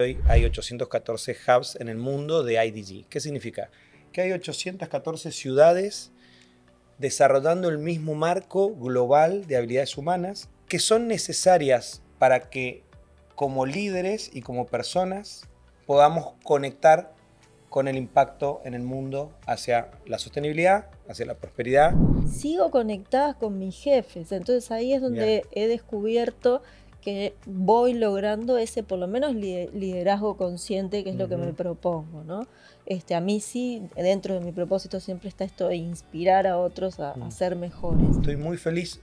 Hoy hay 814 hubs en el mundo de IDG. ¿Qué significa? Que hay 814 ciudades desarrollando el mismo marco global de habilidades humanas que son necesarias para que como líderes y como personas podamos conectar con el impacto en el mundo hacia la sostenibilidad, hacia la prosperidad. Sigo conectada con mis jefes, entonces ahí es donde he descubierto que voy logrando ese por lo menos liderazgo consciente, que es lo que me propongo, ¿no? A mí sí, dentro de mi propósito siempre está esto de inspirar a otros a ser mejores. Estoy muy feliz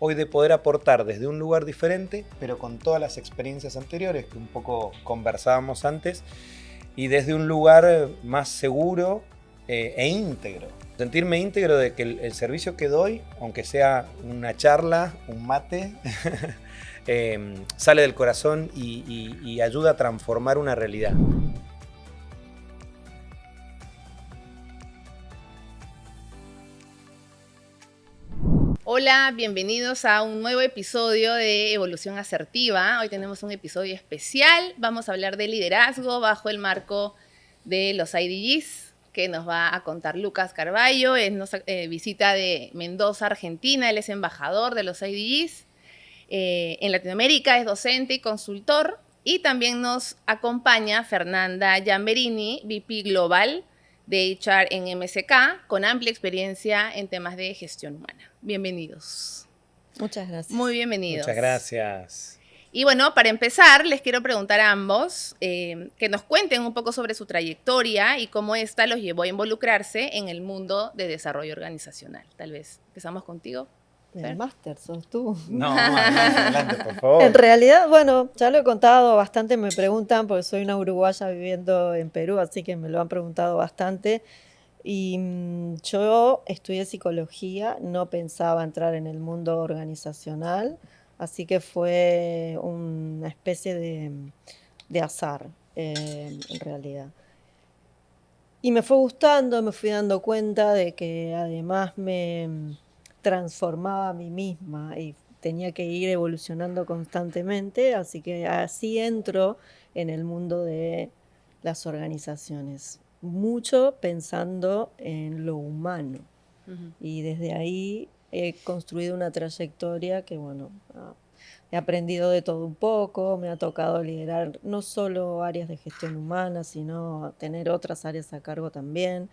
hoy de poder aportar desde un lugar diferente, pero con todas las experiencias anteriores que un poco conversábamos antes, y desde un lugar más seguro e íntegro. Sentirme íntegro de que el servicio que doy, aunque sea una charla, un mate, sale del corazón y ayuda a transformar una realidad. Hola, bienvenidos a un nuevo episodio de Evolución Asertiva. Hoy tenemos un episodio especial. Vamos a hablar de liderazgo bajo el marco de los IDGs, que nos va a contar Lucas Carballo. Nos visita de Mendoza, Argentina. Él es embajador de los IDGs. En Latinoamérica es docente y consultor. Y también nos acompaña Fernanda Giamberini, VP Global de HR en MSK, con amplia experiencia en temas de gestión humana. Bienvenidos. Muchas gracias. Muy bienvenidos. Muchas gracias. Y bueno, para empezar, les quiero preguntar a ambos que nos cuenten un poco sobre su trayectoria y cómo esta los llevó a involucrarse en el mundo de desarrollo organizacional. Tal vez empezamos contigo. El máster sos tú. No, adelante, por favor. En realidad, bueno, ya lo he contado bastante, me preguntan, porque soy una uruguaya viviendo en Perú, así que me lo han preguntado bastante. Y yo estudié psicología, no pensaba entrar en el mundo organizacional, así que fue una especie de azar, en realidad. Y me fue gustando, me fui dando cuenta de que además me transformaba a mí misma y tenía que ir evolucionando constantemente, así que así entro en el mundo de las organizaciones, mucho pensando en lo humano. Y desde ahí he construido una trayectoria que, bueno, he aprendido de todo un poco, me ha tocado liderar no solo áreas de gestión humana, sino tener otras áreas a cargo también.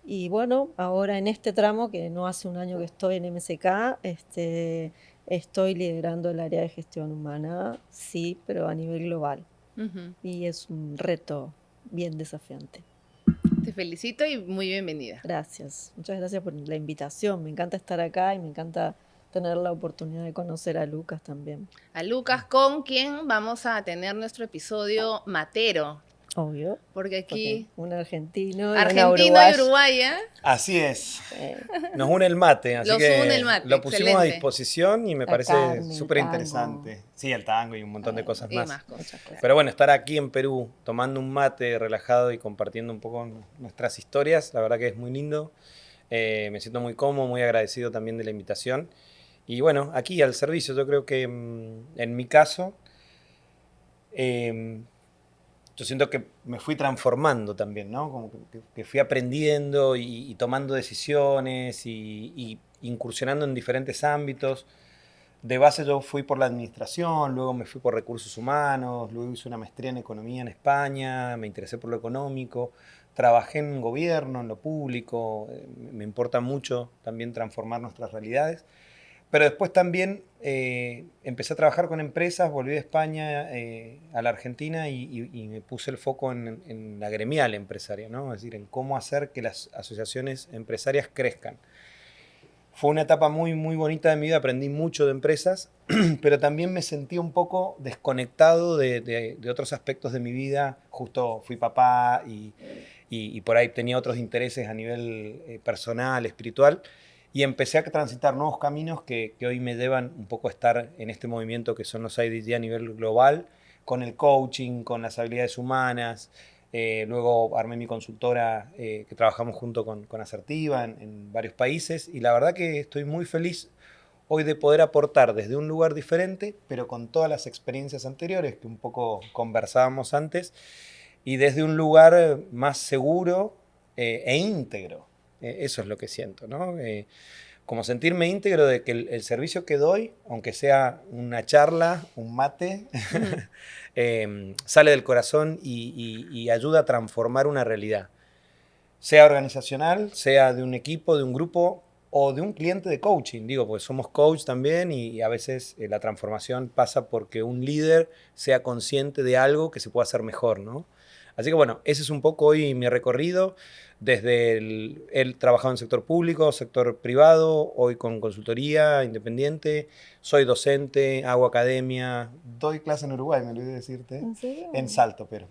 Y bueno, ahora en este tramo, que no hace un año que estoy en MSK, estoy liderando el área de gestión humana, sí, pero a nivel global. Y es un reto bien desafiante. Te felicito y muy bienvenida. Gracias, muchas gracias por la invitación. Me encanta estar acá y me encanta tener la oportunidad de conocer a Lucas también. A Lucas, con quien vamos a tener nuestro episodio matero. Obvio. Porque aquí... un argentino y Argentino una y uruguaya. Así es. Nos une el mate, así que une el mate, lo pusimos excelente. a disposición y me La parece carne, súper el interesante. Sí, el tango y un montón de cosas Y más. más cosas, claro. Pero bueno, estar aquí en Perú tomando un mate relajado y compartiendo un poco nuestras historias, la verdad que es muy lindo. Me siento muy cómodo, muy agradecido también de la invitación. Y bueno, aquí al servicio, yo creo que en mi caso, yo siento que me fui transformando también, ¿no? Como que fui aprendiendo y tomando decisiones y incursionando en diferentes ámbitos. De base yo fui por la administración, luego me fui por recursos humanos, luego hice una maestría en economía en España, me interesé por lo económico, trabajé en gobierno, en lo público, me importa mucho también transformar nuestras realidades. Pero después también empecé a trabajar con empresas, volví de España a la Argentina y me puse el foco en la gremial empresaria, ¿no? Es decir, en cómo hacer que las asociaciones empresarias crezcan. Fue una etapa muy, muy bonita de mi vida, aprendí mucho de empresas, pero también me sentí un poco desconectado de otros aspectos de mi vida. Justo fui papá y por ahí tenía otros intereses a nivel personal, espiritual, y empecé a transitar nuevos caminos que hoy me llevan un poco a estar en este movimiento que son los IDG a nivel global, con el coaching, con las habilidades humanas. Luego armé mi consultora que trabajamos junto con Asertiva en varios países y la verdad que estoy muy feliz hoy de poder aportar desde un lugar diferente, pero con todas las experiencias anteriores que un poco conversábamos antes, y desde un lugar más seguro e íntegro. Eso es lo que siento, ¿no? Como sentirme íntegro de que el servicio que doy, aunque sea una charla, un mate, sale del corazón y ayuda a transformar una realidad. Sea organizacional, sea de un equipo, de un grupo o de un cliente de coaching. Digo, porque somos coach también y a veces la transformación pasa porque un líder sea consciente de algo que se pueda hacer mejor, ¿no? Así que bueno, ese es un poco hoy mi recorrido. Desde he trabajado en sector público, sector privado, hoy con consultoría independiente, soy docente, hago academia, doy clase en Uruguay, me olvidé decirte. ¿En serio? En Salto, pero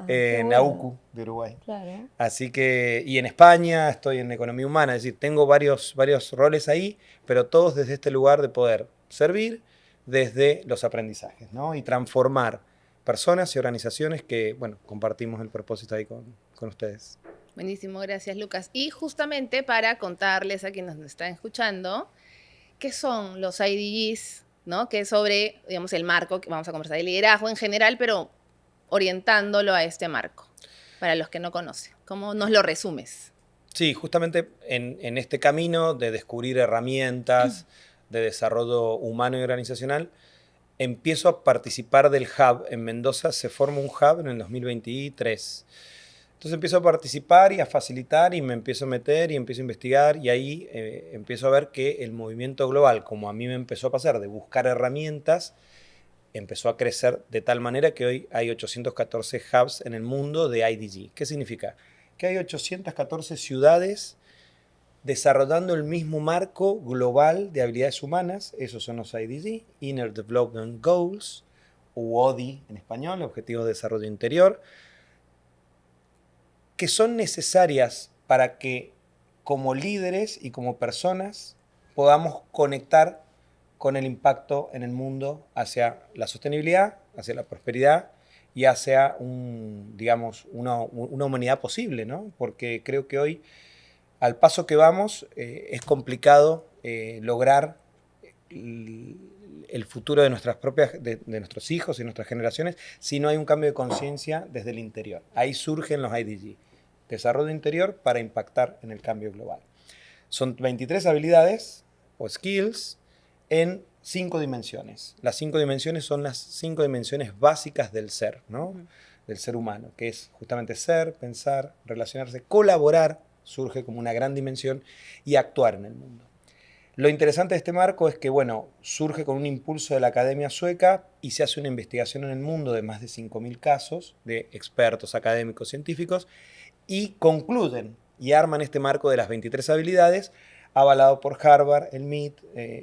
Qué en bueno. AUCU de Uruguay. Claro. Así que, y en España estoy en economía humana, es decir, tengo varios roles ahí, pero todos desde este lugar de poder servir desde los aprendizajes, ¿no? Y transformar personas y organizaciones que, bueno, compartimos el propósito ahí con ustedes. Buenísimo, gracias Lucas. Y justamente para contarles a quienes nos están escuchando, ¿qué son los IDGs? ¿No? Que es sobre, digamos, el marco que vamos a conversar de liderazgo en general, pero orientándolo a este marco, para los que no conocen. ¿Cómo nos lo resumes? Sí, justamente en este camino de descubrir herramientas de desarrollo humano y organizacional, empiezo a participar del hub. En Mendoza se forma un hub en el 2023. Entonces empiezo a participar y a facilitar y me empiezo a meter y empiezo a investigar y ahí empiezo a ver que el movimiento global, como a mí me empezó a pasar de buscar herramientas, empezó a crecer de tal manera que hoy hay 814 hubs en el mundo de IDG. ¿Qué significa? Que hay 814 ciudades desarrollando el mismo marco global de habilidades humanas. Esos son los IDG, Inner Development Goals, u ODI en español, Objetivos de Desarrollo Interior, que son necesarias para que como líderes y como personas podamos conectar con el impacto en el mundo hacia la sostenibilidad, hacia la prosperidad y hacia digamos, una humanidad posible, ¿no? Porque creo que hoy, al paso que vamos, es complicado lograr el futuro de nuestros hijos y nuestras generaciones si no hay un cambio de conciencia desde el interior. Ahí surgen los IDG. Desarrollo interior para impactar en el cambio global. Son 23 habilidades o skills en 5 dimensiones. Las 5 dimensiones son las 5 dimensiones básicas del ser, ¿no? Del ser humano, que es justamente ser, pensar, relacionarse, colaborar, surge como una gran dimensión, y actuar en el mundo. Lo interesante de este marco es que, bueno, surge con un impulso de la Academia Sueca y se hace una investigación en el mundo de más de 5.000 casos de expertos, académicos, científicos, y concluyen y arman este marco de las 23 habilidades, avalado por Harvard, el MIT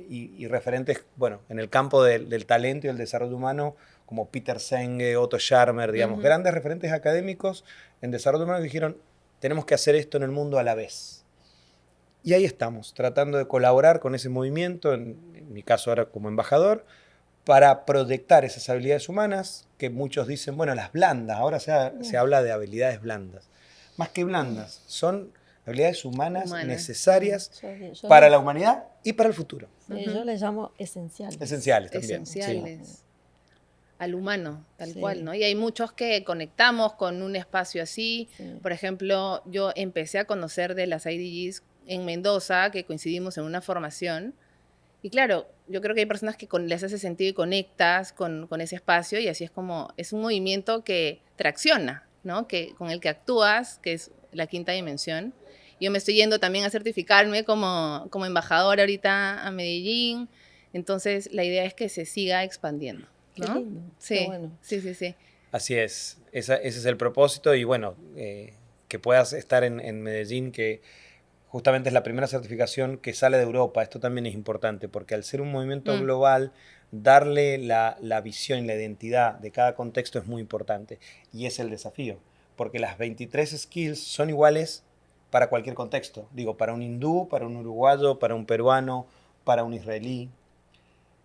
y referentes, bueno, en el campo del talento y el desarrollo humano, como Peter Senge, Otto Scharmer, digamos, grandes referentes académicos en desarrollo humano que dijeron, tenemos que hacer esto en el mundo a la vez. Y ahí estamos, tratando de colaborar con ese movimiento, en mi caso ahora como embajador, para proyectar esas habilidades humanas, que muchos dicen, bueno, las blandas, ahora se habla de habilidades blandas. Más que blandas, son habilidades humanas necesarias para la humanidad y para el futuro. Sí, yo les llamo esenciales. Esenciales también. Esenciales. Sí. Al humano, tal cual, ¿no? Y hay muchos que conectamos con un espacio así. Sí. Por ejemplo, yo empecé a conocer de las IDGs en Mendoza, que coincidimos en una formación. Y claro, yo creo que hay personas que les hace sentido y conectas con ese espacio, y así es como, es un movimiento que tracciona, ¿no? Con el que actúas, que es la quinta dimensión. Yo me estoy yendo también a certificarme como embajadora ahorita a Medellín, entonces la idea es que se siga expandiendo, ¿no? Qué lindo, sí, qué bueno. Sí. Así es, ese es el propósito y bueno, que puedas estar en Medellín, que justamente es la primera certificación que sale de Europa. Esto también es importante porque al ser un movimiento global, darle la visión y la identidad de cada contexto es muy importante. Y es el desafío, porque las 23 skills son iguales para cualquier contexto. Digo, para un hindú, para un uruguayo, para un peruano, para un israelí.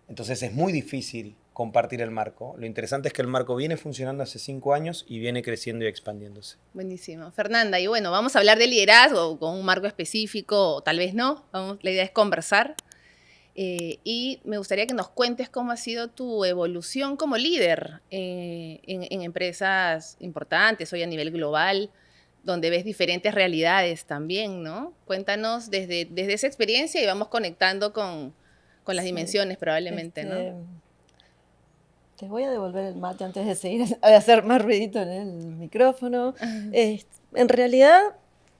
Entonces es muy difícil compartir el marco. Lo interesante es que el marco viene funcionando hace 5 años y viene creciendo y expandiéndose. Buenísimo. Fernanda, y bueno, vamos a hablar de liderazgo con un marco específico, o tal vez no. La idea es conversar. Y me gustaría que nos cuentes cómo ha sido tu evolución como líder en empresas importantes, hoy a nivel global, donde ves diferentes realidades también, ¿no? Cuéntanos desde esa experiencia y vamos conectando con las Sí. dimensiones probablemente, ¿no? Te voy a devolver el mate antes de seguir a hacer más ruidito en el micrófono. En realidad,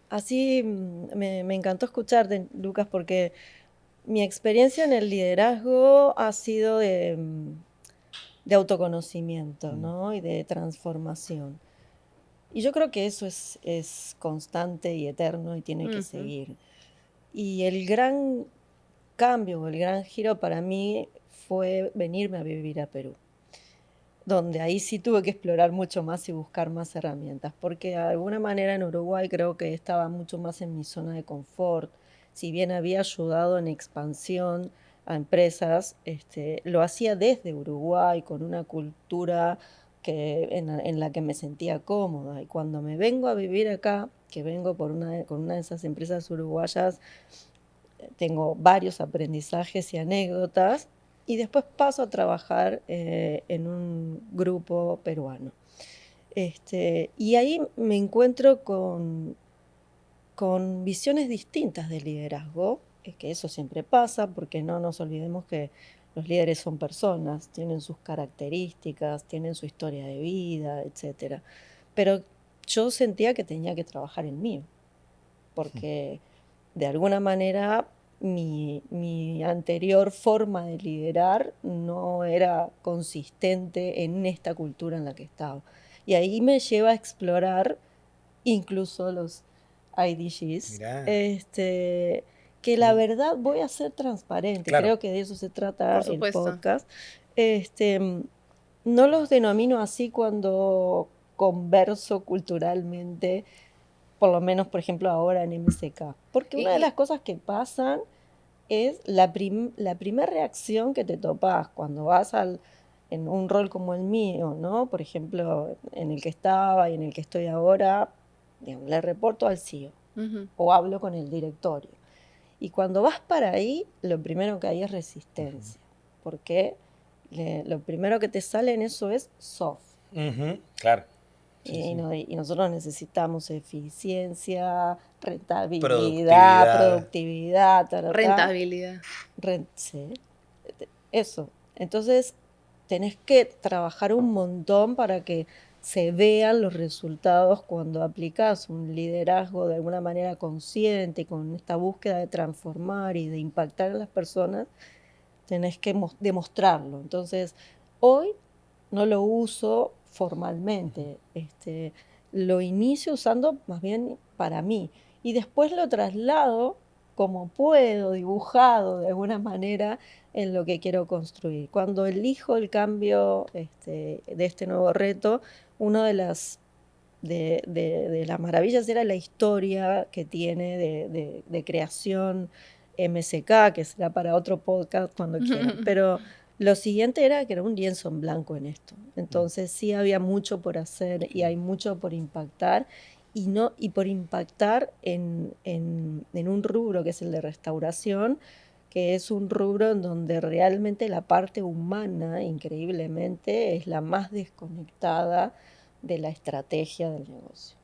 así me encantó escucharte, Lucas, porque mi experiencia en el liderazgo ha sido de autoconocimiento, ¿no? Y de transformación. Y yo creo que eso es constante y eterno y tiene que seguir. Y el gran cambio, el gran giro para mí fue venirme a vivir a Perú, donde ahí sí tuve que explorar mucho más y buscar más herramientas, porque de alguna manera en Uruguay creo que estaba mucho más en mi zona de confort. Si bien había ayudado en expansión a empresas, lo hacía desde Uruguay con una cultura en la que me sentía cómoda. Y cuando me vengo a vivir acá, que vengo con una de esas empresas uruguayas, tengo varios aprendizajes y anécdotas, y después paso a trabajar en un grupo peruano. Y ahí me encuentro con visiones distintas de liderazgo, que eso siempre pasa, porque no nos olvidemos que los líderes son personas, tienen sus características, tienen su historia de vida, etc. Pero yo sentía que tenía que trabajar en mí, porque de alguna manera mi anterior forma de liderar no era consistente en esta cultura en la que estaba. Y ahí me lleva a explorar incluso los IDGs, que la verdad voy a ser transparente, Claro. creo que de eso se trata Por el supuesto. podcast. No los denomino así cuando converso culturalmente, por lo menos, por ejemplo, ahora en MSK. Porque una de las cosas que pasan es la primera reacción que te topas cuando vas en un rol como el mío, ¿no? Por ejemplo, en el que estaba y en el que estoy ahora, digamos, le reporto al CEO o hablo con el directorio. Y cuando vas para ahí, lo primero que hay es resistencia, porque lo primero que te sale en eso es soft. Claro. Y nosotros necesitamos eficiencia, rentabilidad, productividad. Rentabilidad. Sí, eso. Entonces, tenés que trabajar un montón para que se vean los resultados cuando aplicás un liderazgo de alguna manera consciente, con esta búsqueda de transformar y de impactar en las personas, tenés que demostrarlo. Entonces, hoy no lo uso formalmente, lo inicio usando más bien para mí y después lo traslado como puedo, dibujado de alguna manera en lo que quiero construir. Cuando elijo el cambio de este nuevo reto, una de las maravillas era la historia que tiene de creación MSK, que será para otro podcast cuando quieran, pero lo siguiente era que era un lienzo en blanco en esto. Entonces sí había mucho por hacer y hay mucho por impactar, y por impactar en un rubro que es el de restauración, que es un rubro en donde realmente la parte humana, increíblemente, es la más desconectada de la estrategia del negocio.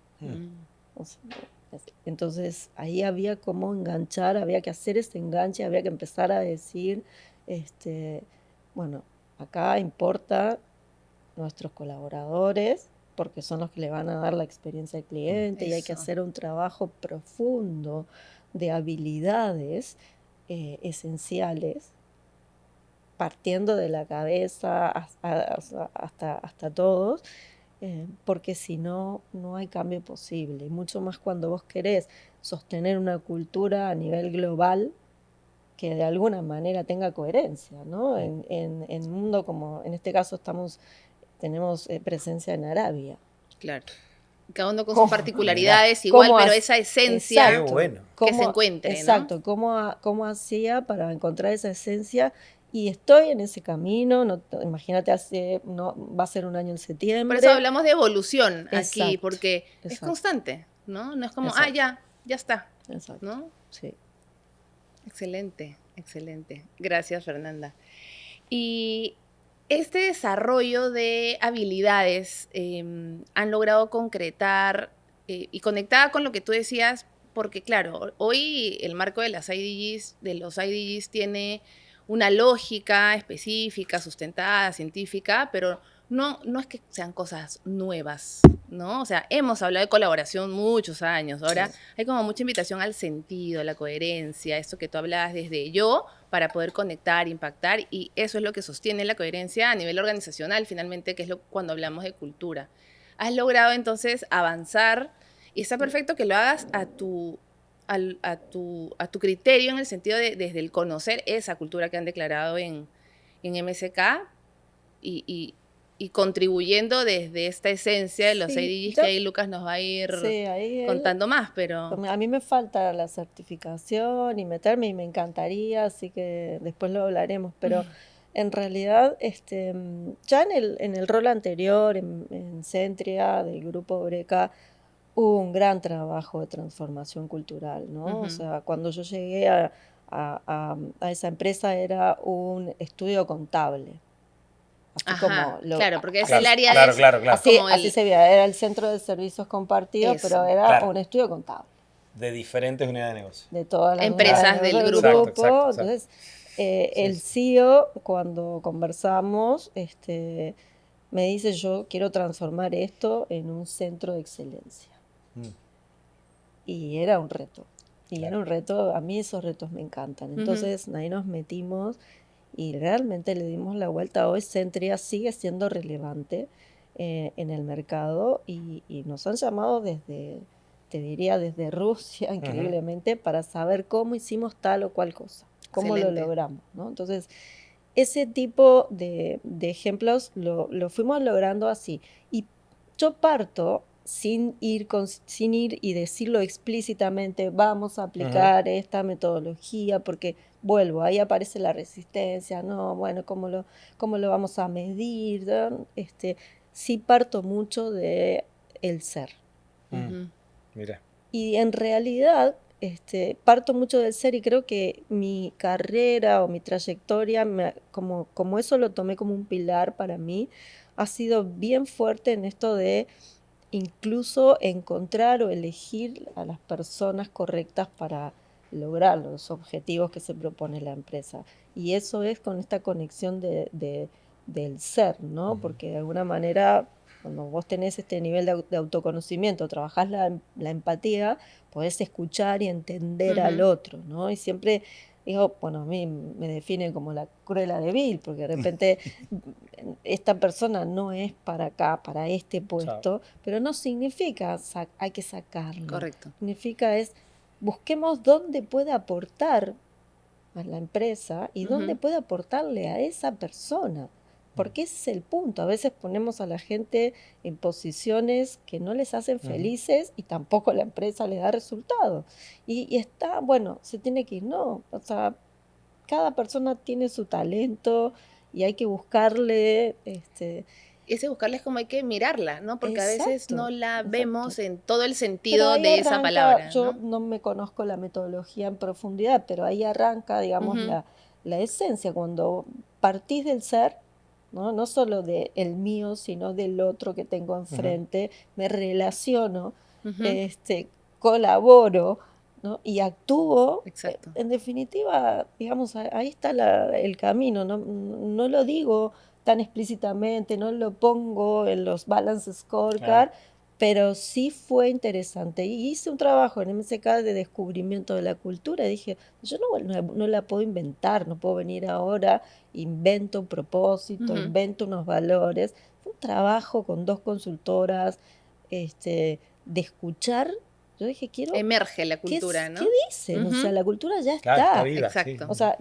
O sea, entonces ahí había cómo enganchar, había que hacer ese enganche, había que empezar a decir, bueno, acá importa nuestros colaboradores, porque son los que le van a dar la experiencia al cliente, y hay que hacer un trabajo profundo de habilidades esenciales, partiendo de la cabeza hasta todos, porque si no, no hay cambio posible. Y mucho más cuando vos querés sostener una cultura a nivel global que de alguna manera tenga coherencia, ¿no? En un mundo como, en este caso tenemos presencia en Arabia. Claro. Cada uno con sus particularidades igual, pero esa esencia que se encuentre, exacto, ¿no? ¿Cómo hacía para encontrar esa esencia? Y estoy en ese camino, imagínate, va a ser un año en septiembre. Por eso hablamos de evolución aquí, porque es constante, ¿no? No es como, ya está, Exacto. ¿no? Sí. Excelente. Excelente. Gracias, Fernanda. Y este desarrollo de habilidades han logrado concretar y conectada con lo que tú decías, porque claro, hoy el marco de los IDGs tiene una lógica específica, sustentada, científica, pero no es que sean cosas nuevas, ¿no? O sea, hemos hablado de colaboración muchos años. Ahora Sí. hay como mucha invitación al sentido, a la coherencia, esto que tú hablabas desde yo, para poder conectar, impactar, y eso es lo que sostiene la coherencia a nivel organizacional, finalmente, que es cuando hablamos de cultura. Has logrado entonces avanzar, y está perfecto que lo hagas a tu criterio, en el sentido de desde el conocer esa cultura que han declarado en MSK, y, y- y contribuyendo desde esta esencia de los Sí, IDGs, que ahí Lucas nos va a ir sí, ahí él, contando más, pero... a mí me falta la certificación y meterme y me encantaría, así que después lo hablaremos, pero en realidad ya en el rol anterior, en Centria, del grupo Breca, hubo un gran trabajo de transformación cultural, ¿no? O Ujú. sea, cuando yo llegué a esa empresa era un estudio contable, así como Ajá, claro, porque es el Claro, área claro, de... claro, claro. así, como así el... se veía, era el centro de servicios compartidos, pero Eso, era Claro. un estudio contable De diferentes unidades de negocio. de todas las empresas unidades del del grupo. Exacto, grupo. exacto, exacto. Entonces, Sí, el sí. CEO, cuando conversamos, me dice, yo quiero transformar esto en un centro de excelencia. Mm, Y era un reto. Y claro. era un reto, a mí esos retos me encantan. Entonces ahí nos metimos y realmente le dimos la vuelta. Hoy Centria sigue siendo relevante en el mercado y nos han llamado desde, te diría, desde Rusia, increíblemente, para saber cómo hicimos tal o cual cosa, cómo lo Excelente. logramos, ¿no? Entonces, ese tipo de ejemplos lo fuimos logrando así. Y yo parto sin ir y decirlo explícitamente, vamos a Ujú. aplicar esta metodología, porque vuelvo, ahí aparece la resistencia, no, bueno, cómo lo vamos a medir? ¿No? Sí parto mucho de el ser. Mm, Ujú. Mira. Y en realidad, parto mucho del ser y creo que mi carrera o mi trayectoria, como eso lo tomé como un pilar para mí, ha sido bien fuerte en esto de incluso encontrar o elegir a las personas correctas para lograr los objetivos que se propone la empresa. Y eso es con esta conexión del ser, ¿no? Ujú. Porque de alguna manera, cuando vos tenés este nivel de autoconocimiento, trabajás la empatía, podés escuchar y entender al Ujú. otro, ¿no? Y siempre digo, bueno, a mí me definen como la Cruella de Vil, porque de repente esta persona no es para acá, para este Chao. puesto, pero no significa hay que sacarlo. Correcto. Significa busquemos dónde puede aportar a la empresa y dónde Ujú. puede aportarle a esa persona. Porque ese es el punto. A veces ponemos a la gente en posiciones que no les hacen Ujú. felices y tampoco la empresa le da resultado. Y está, bueno, se tiene que ir. No, o sea, cada persona tiene su talento y hay que buscarle, Ese buscarla es como hay que mirarla, ¿no? Porque a veces no exacto, la exacto. vemos en todo el Pero sentido ahí de esa arranca, palabra, yo ¿no? no me conozco la metodología en profundidad, pero ahí arranca, digamos, Ujú. la esencia, cuando partís del ser, ¿no? No solo de el mío, sino del otro que tengo Ujú. enfrente, me relaciono, Ujú. colaboro, ¿no? Y actúo, Exacto. en definitiva, digamos, ahí está el camino, ¿no? No lo digo tan explícitamente, no lo pongo en los balance Claro. scorecard, pero sí fue interesante. Y hice un trabajo en MSK de descubrimiento de la cultura. Y dije, yo no la puedo inventar, no puedo venir ahora, invento un propósito, Ujú. invento unos valores. Fue un trabajo con 2 consultoras, de escuchar. Yo dije, Emerge la ¿qué, cultura, qué ¿no? dicen? O sea, Ujú. la cultura ya Claro, está está. viva, sí. Exacto. O sea,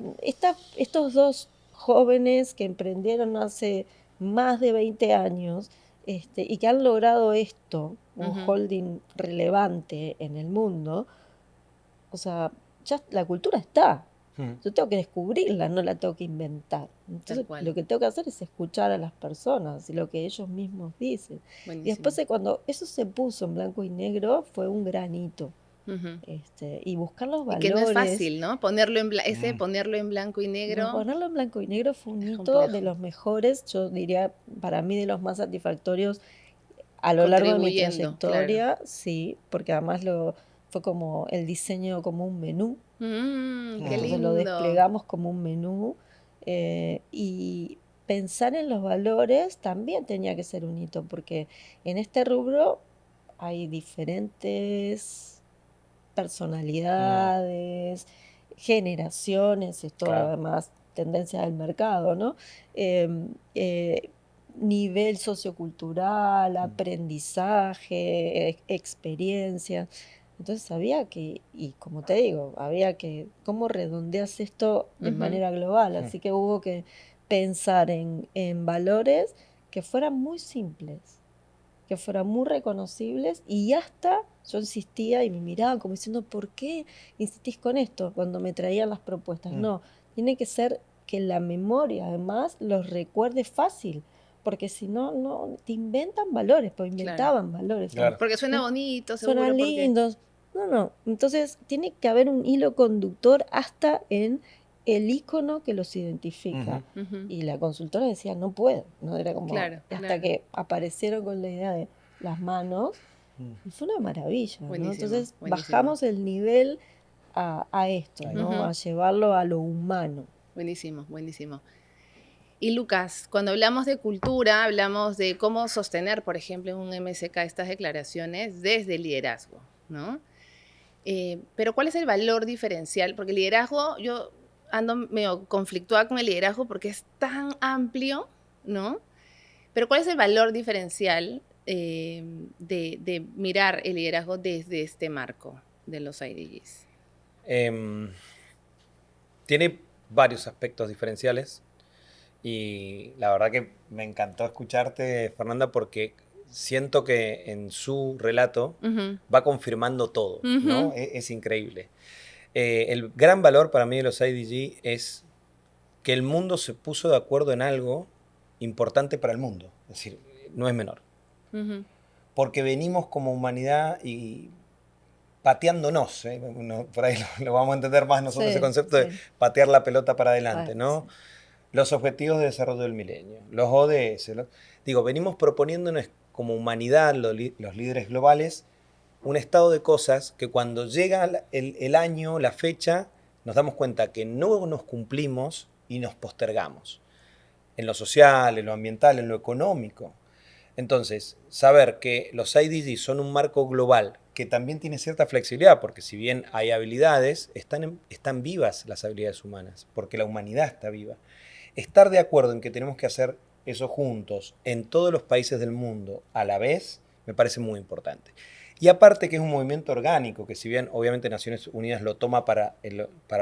estos 2 jóvenes que emprendieron hace más de 20 años, y que han logrado esto, un Ujú. holding relevante en el mundo, o sea, ya la cultura está. Ujú. Yo tengo que descubrirla, no la tengo que inventar. Tal Entonces, cual. lo que tengo que hacer es escuchar a las personas y lo que ellos mismos dicen. Y después, Buenísimo. cuando eso se puso en blanco y negro, fue un granito. Ujú. Y buscar los Y valores. que no es fácil, ¿no? Ponerlo en ponerlo en blanco y No, negro ponerlo en blanco y negro fue un es hito de complejo. los mejores, yo diría, para mí de los más satisfactorios a lo largo de mi Contribuyendo, claro. trayectoria, sí, porque además fue como el diseño como un menú, Qué entonces lo lindo. desplegamos como un menú y pensar en los valores también tenía que ser un hito, porque en este rubro hay diferentes personalidades, generaciones, esto Claro. además tendencia del mercado, ¿no? Em, eh, Nivel sociocultural, aprendizaje, experiencia. Entonces había que, y como te digo, había que, ¿cómo redondeas esto de Ujú. manera global? Así que hubo que pensar en valores que fueran muy simples, que fueran muy reconocibles y hasta yo insistía y me miraban como diciendo, ¿por qué insistís con esto? Cuando me traían las propuestas. Mm. No, tiene que ser que la memoria además los recuerde fácil, porque si no, no, te inventan valores, pues Claro. inventaban valores. Claro. Porque suena bonito, seguro, Suenan porque... lindos. No, no. Entonces tiene que haber un hilo conductor hasta en el icono que los identifica. Ujú. Ujú. Y la consultora decía, no puedo. No era como, Claro, hasta claro. que aparecieron con la idea de las manos. Mm. Y fue una maravilla, ¿no? Buenísimo, Entonces buenísimo. bajamos el nivel a esto, Ahí va. ¿no? Ujú. A llevarlo a lo humano. Buenísimo, buenísimo. Y Lucas, cuando hablamos de cultura, hablamos de cómo sostener, por ejemplo, en un MSK estas declaraciones desde el liderazgo, ¿no? Pero ¿cuál es el valor diferencial? Porque el liderazgo, yo ando medio conflictuada con el liderazgo porque es tan amplio, ¿no? Pero ¿cuál es el valor diferencial de mirar el liderazgo desde este marco de los IDGs? Em, Tiene varios aspectos diferenciales y la verdad que me encantó escucharte, Fernanda, porque siento que en su relato Ujú, va confirmando todo, ¿no? ujú, Es increíble. El gran valor para mí de los IDG es que el mundo se puso de acuerdo en algo importante para el mundo, es decir, no es menor, ujú. porque venimos como humanidad y pateándonos, ¿eh? Por ahí lo vamos a entender más nosotros ese Sí, concepto de sí. patear la pelota para adelante, Sí. ¿no? Los objetivos de desarrollo del milenio, los ODS, digo, venimos proponiéndonos como humanidad, los líderes globales, un estado de cosas que cuando llega el año, la fecha, nos damos cuenta que no nos cumplimos y nos postergamos, en lo social, en lo ambiental, en lo económico. Entonces, saber que los IDG son un marco global que también tiene cierta flexibilidad, porque si bien hay habilidades, están vivas las habilidades humanas, porque la humanidad está viva. Estar de acuerdo en que tenemos que hacer eso juntos en todos los países del mundo a la vez, me parece muy importante. Y aparte que es un movimiento orgánico, que si bien obviamente Naciones Unidas lo toma para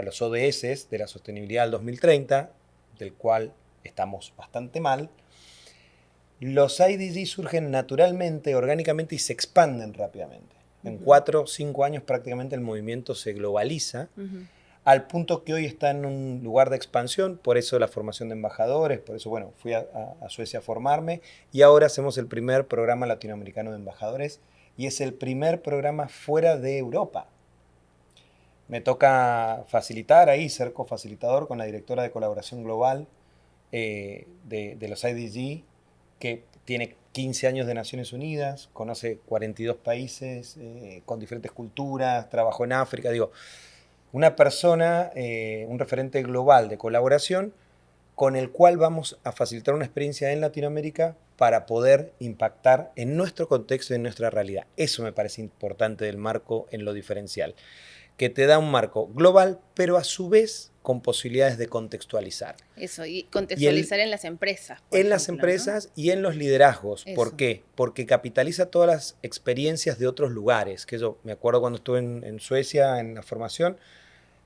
los ODS de la sostenibilidad al 2030, del cual estamos bastante mal, los IDG surgen naturalmente, orgánicamente y se expanden rápidamente. En Ujú, 4 o 5 años prácticamente el movimiento se globaliza ujú. al punto que hoy está en un lugar de expansión, por eso la formación de embajadores, por eso, bueno, fui a Suecia a formarme y ahora hacemos el primer programa latinoamericano de embajadores y es el primer programa fuera de Europa. Me toca facilitar ahí, ser cofacilitador con la directora de colaboración global de los IDG, que tiene 15 años de Naciones Unidas, conoce 42 países con diferentes culturas, trabajó en África, digo, una persona, un referente global de colaboración con el cual vamos a facilitar una experiencia en Latinoamérica para poder impactar en nuestro contexto y en nuestra realidad. Eso me parece importante del marco en lo diferencial, que te da un marco global, pero a su vez con posibilidades de contextualizar. Eso, y Y contextualizar en las empresas, por en las ejemplo, ¿no? empresas y en los liderazgos. ¿Por Eso. qué? Porque capitaliza todas las experiencias de otros lugares. Que yo me acuerdo cuando estuve en Suecia en la formación,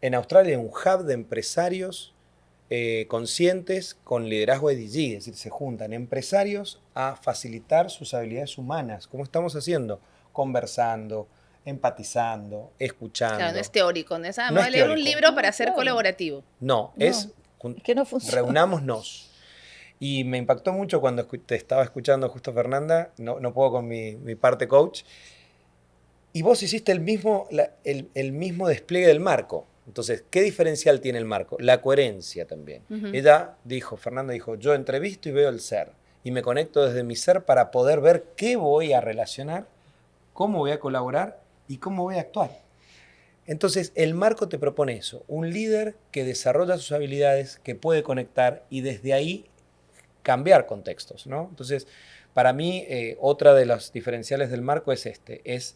en Australia hay un hub de empresarios conscientes con liderazgo de DG, es decir, se juntan empresarios a facilitar sus habilidades humanas, como estamos haciendo, conversando, empatizando, Claro, no es escuchando. teórico, no es, No vamos a es leer un teórico, libro para No, ser claro. colaborativo. no, es No, es que no funciona. reunámonos. Y me impactó mucho cuando te estaba escuchando justo Fernanda, no puedo con mi parte coach, Y vos hiciste el mismo despliegue del marco. Entonces, ¿qué diferencial tiene el marco? La coherencia también. Fernanda dijo, yo entrevisto y veo el ser. Y me conecto desde mi ser para poder ver qué voy a relacionar, cómo voy a colaborar y cómo voy a actuar. Entonces, el marco te propone eso. Un líder que desarrolla sus habilidades, que puede conectar y desde ahí cambiar contextos, ¿no? Entonces, para mí, otra de los diferenciales del marco es es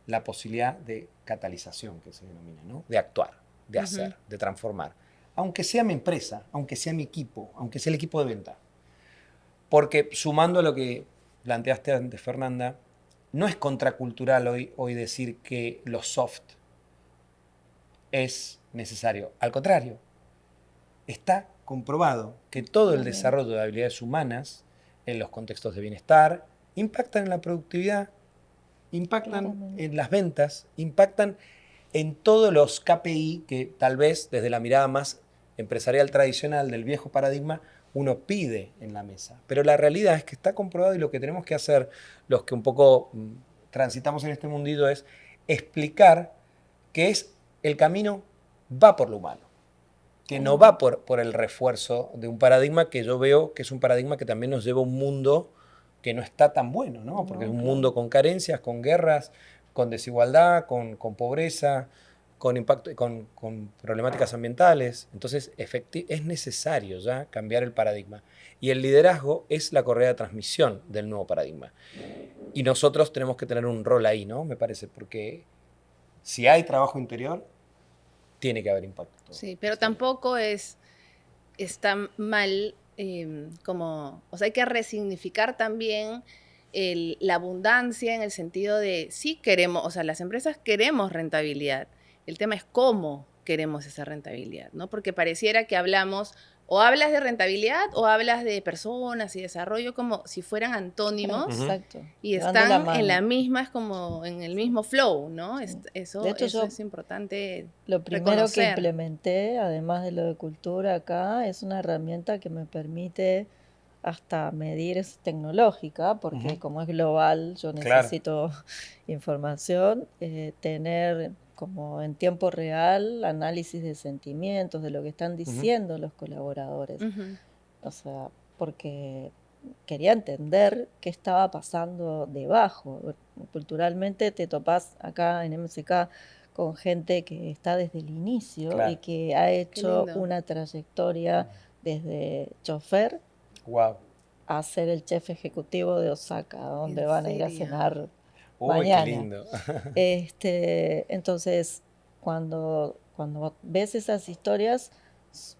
la posibilidad de catalización, que se denomina, ¿no? De actuar, de hacer, de transformar. Aunque sea mi empresa, aunque sea mi equipo, aunque sea el equipo de venta. Porque sumando a lo que planteaste antes, Fernanda, no es contracultural hoy decir que lo soft es necesario. Al contrario, está comprobado que todo el desarrollo de habilidades humanas en los contextos de bienestar impactan en la productividad, impactan en las ventas, impactan en todos los KPI que tal vez desde la mirada más empresarial tradicional del viejo paradigma uno pide en la mesa. Pero la realidad es que está comprobado y lo que tenemos que hacer, los que un poco transitamos en este mundillo, es explicar que el camino va por lo humano, que no va por el refuerzo de un paradigma que yo veo que es un paradigma que también nos lleva a un mundo que no está tan bueno, ¿no? Porque es un mundo con carencias, con guerras, con desigualdad, con pobreza, con impacto, con problemáticas ambientales. Entonces, es necesario ya cambiar el paradigma. Y el liderazgo es la correa de transmisión del nuevo paradigma. Y nosotros tenemos que tener un rol ahí, ¿no? Me parece, porque si hay trabajo interior, tiene que haber impacto. Sí, pero tampoco está mal o sea, hay que resignificar también la abundancia en el sentido de sí queremos, o sea, las empresas queremos rentabilidad. El tema es cómo queremos esa rentabilidad, ¿no? Porque pareciera que hablamos, o hablas de rentabilidad o hablas de personas y desarrollo como si fueran antónimos. Exacto. Y están en la misma, es como en el mismo flow, ¿no? Sí. Eso De hecho, es importante. Lo primero reconocer. que implementé, además de lo de cultura acá, es una herramienta que me permite hasta medir, es tecnológica, porque como es global, yo necesito información, tener como en tiempo real análisis de sentimientos, de lo que están diciendo los colaboradores. O sea, porque quería entender qué estaba pasando debajo. Culturalmente te topás acá en MSK con gente que está desde el inicio y que ha hecho una trayectoria desde chofer a ser el chef ejecutivo de Osaka, donde van a ir a cenar mañana. Qué lindo. Entonces, cuando ves esas historias,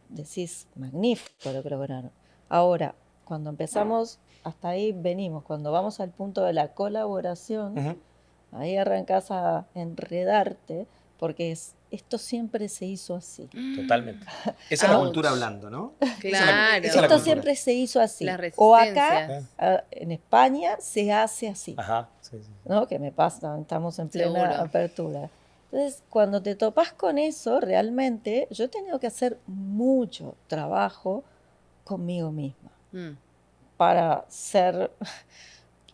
decís, magnífico lo que lograron. Ahora, cuando empezamos, hasta ahí venimos, cuando vamos al punto de la colaboración, ahí arrancas a enredarte, porque esto siempre se hizo así. Totalmente. Esa es la cultura hablando, ¿no? Claro. Esto siempre se hizo así. O acá, en España, se hace así. Ajá, sí. ¿No? Que me pasa, estamos en plena apertura. Entonces, cuando te topas con eso, realmente, yo he tenido que hacer mucho trabajo conmigo misma para ser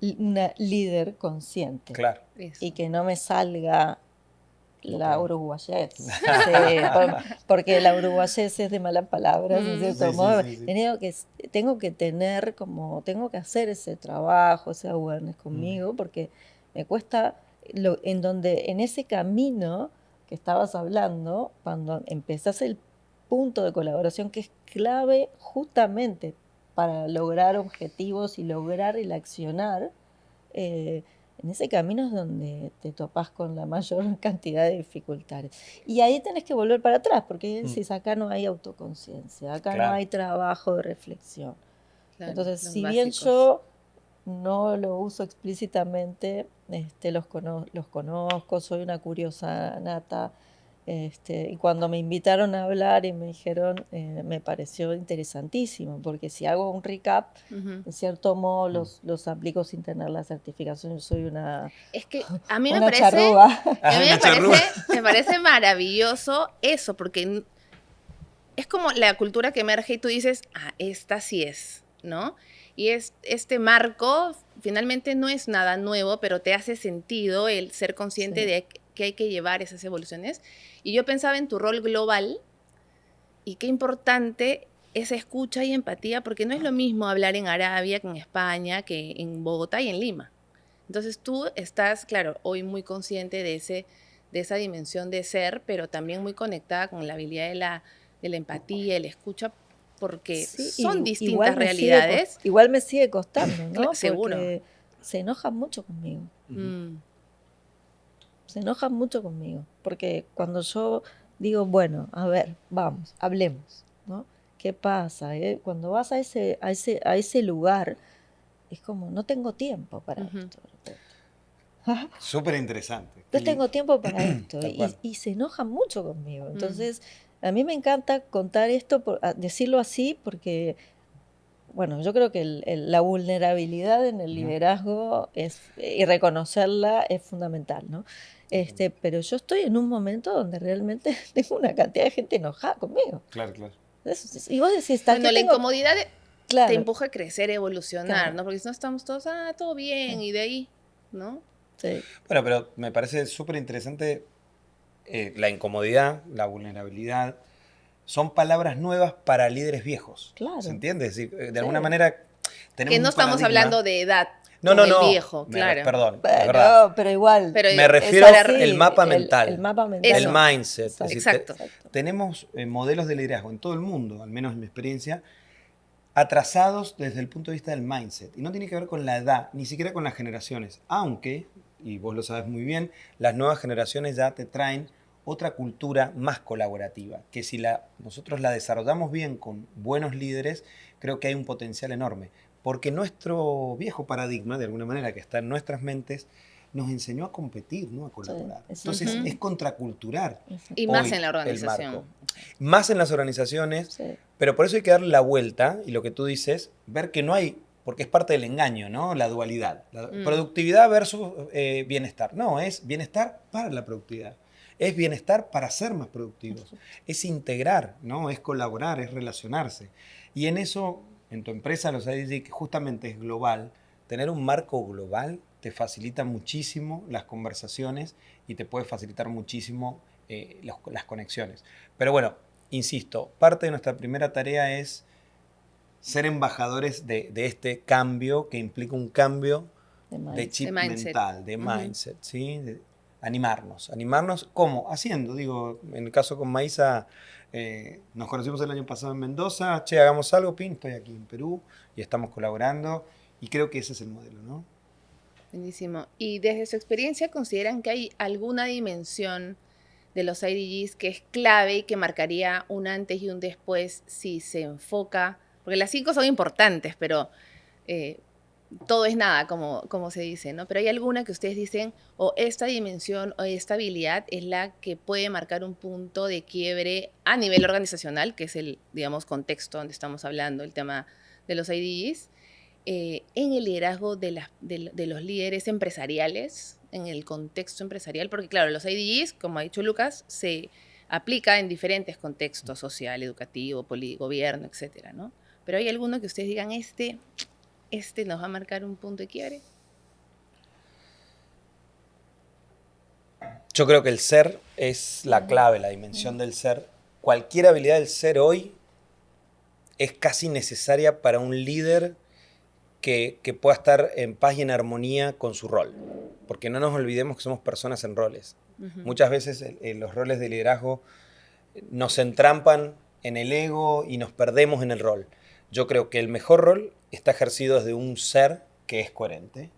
una líder consciente. Claro. Y que no me salga la uruguayés. Sí, porque la uruguayés es de malas palabras, en cierto modo. Tengo que hacer ese trabajo, ese awareness conmigo, porque me cuesta, en ese camino que estabas hablando, cuando empezás el punto de colaboración que es clave justamente para lograr objetivos y lograr el accionar, en ese camino es donde te topás con la mayor cantidad de dificultades. Y ahí tenés que volver para atrás, porque decís, acá no hay autoconciencia, acá no hay trabajo de reflexión. Entonces, si bien yo no lo uso explícitamente, los conozco, soy una curiosa nata, y cuando me invitaron a hablar y me dijeron, me pareció interesantísimo, porque si hago un recap, en cierto modo los aplico sin tener la certificación. Yo soy una Es que a mí me parece maravilloso eso, porque es como la cultura que emerge y tú dices, esta sí es, ¿no? Y este marco finalmente no es nada nuevo, pero te hace sentido el ser consciente Sí. de que hay que llevar esas evoluciones. Y yo pensaba en tu rol global y qué importante esa escucha y empatía, porque no es lo mismo hablar en Arabia que en España, que en Bogotá y en Lima. Entonces tú estás, claro, hoy muy consciente de esa dimensión de ser, pero también muy conectada con la habilidad de la empatía, de la escucha, porque Sí, son distintas realidades. igual me sigue costando, ¿no? Seguro. Porque se enojan mucho conmigo. Mm, Se enojan mucho conmigo. Porque cuando yo digo, bueno, a ver, vamos, hablemos, ¿no? ¿Qué pasa? Cuando vas a ese lugar, es como, no tengo tiempo para ujú. esto. Súper interesante. No tengo tiempo para esto. Tal cual. Y se enojan mucho conmigo. Mm. Entonces, a mí me encanta contar esto, decirlo así, porque, bueno, yo creo que la vulnerabilidad en el liderazgo y reconocerla es fundamental, ¿no? Pero yo estoy en un momento donde realmente tengo una cantidad de gente enojada conmigo. Claro, claro. Y vos decís, ¿tal Bueno, qué la tengo? incomodidad te Claro, empuja a crecer, a evolucionar, claro. ¿no? Porque si no estamos todos, todo bien, y de ahí, ¿no? Sí, Bueno, pero me parece súper interesante la incomodidad, la vulnerabilidad. Son palabras nuevas para líderes viejos. claro. ¿Se entiende? Es decir, de Sí. alguna manera tenemos Que no un estamos paradigma. hablando de edad No, con no, el no. viejo, claro. Perdón, es verdad. Bueno, pero igual. Pero Me es refiero para- al mapa mental. El mapa mental. El Eso. mindset. Es decir, Exacto. tenemos modelos de liderazgo en todo el mundo, al menos en mi experiencia, atrasados desde el punto de vista del mindset. Y no tiene que ver con la edad, ni siquiera con las generaciones. Aunque, y vos lo sabes muy bien, las nuevas generaciones ya te traen otra cultura más colaborativa, que si nosotros la desarrollamos bien con buenos líderes, creo que hay un potencial enorme. Porque nuestro viejo paradigma, de alguna manera, que está en nuestras mentes, nos enseñó a competir, no a colaborar. Sí, Entonces Ujú. es contracultural. Y Hoy, más en la el organización. marco. Más en las organizaciones, Sí. pero por eso hay que darle la vuelta y lo que tú dices, ver que no hay, porque es parte del engaño, ¿no? La dualidad. La productividad versus bienestar. No, es bienestar para la productividad. Es bienestar para ser más productivos. Es integrar, ¿no? Es colaborar, es relacionarse. Y en eso, en tu empresa, los IDG, que justamente es global, tener un marco global te facilita muchísimo las conversaciones y te puede facilitar muchísimo las conexiones. Pero bueno, insisto, parte de nuestra primera tarea es ser embajadores de este cambio que implica un cambio de chip De mindset. mental, de Ujú. mindset, ¿sí? Animarnos. ¿Animarnos cómo? Haciendo. Digo, en el caso con Maísa, nos conocimos el año pasado en Mendoza. Che, hagamos algo, pin, estoy aquí en Perú y estamos colaborando. Y creo que ese es el modelo, ¿no? Buenísimo. Y desde su experiencia, ¿consideran que hay alguna dimensión de los IDGs que es clave y que marcaría un antes y un después si se enfoca? Porque las 5 son importantes, pero todo es nada, como se dice, ¿no? Pero hay alguna que ustedes dicen, o esta dimensión o esta habilidad es la que puede marcar un punto de quiebre a nivel organizacional, que es el, digamos, contexto donde estamos hablando, el tema de los IDGs, en el liderazgo de los líderes empresariales, en el contexto empresarial, porque claro, los IDGs, como ha dicho Lucas, se aplica en diferentes contextos, social, educativo, gobierno, etcétera, ¿no? Pero hay alguno que ustedes digan, este nos va a marcar un punto de quiebre. Yo creo que el ser es la clave, la dimensión del ser. Cualquier habilidad del ser hoy es casi necesaria para un líder que pueda estar en paz y en armonía con su rol. Porque no nos olvidemos que somos personas en roles. Ujú. Muchas veces los roles de liderazgo nos entrampan en el ego y nos perdemos en el rol. Yo creo que el mejor rol está ejercido desde un ser que es coherente.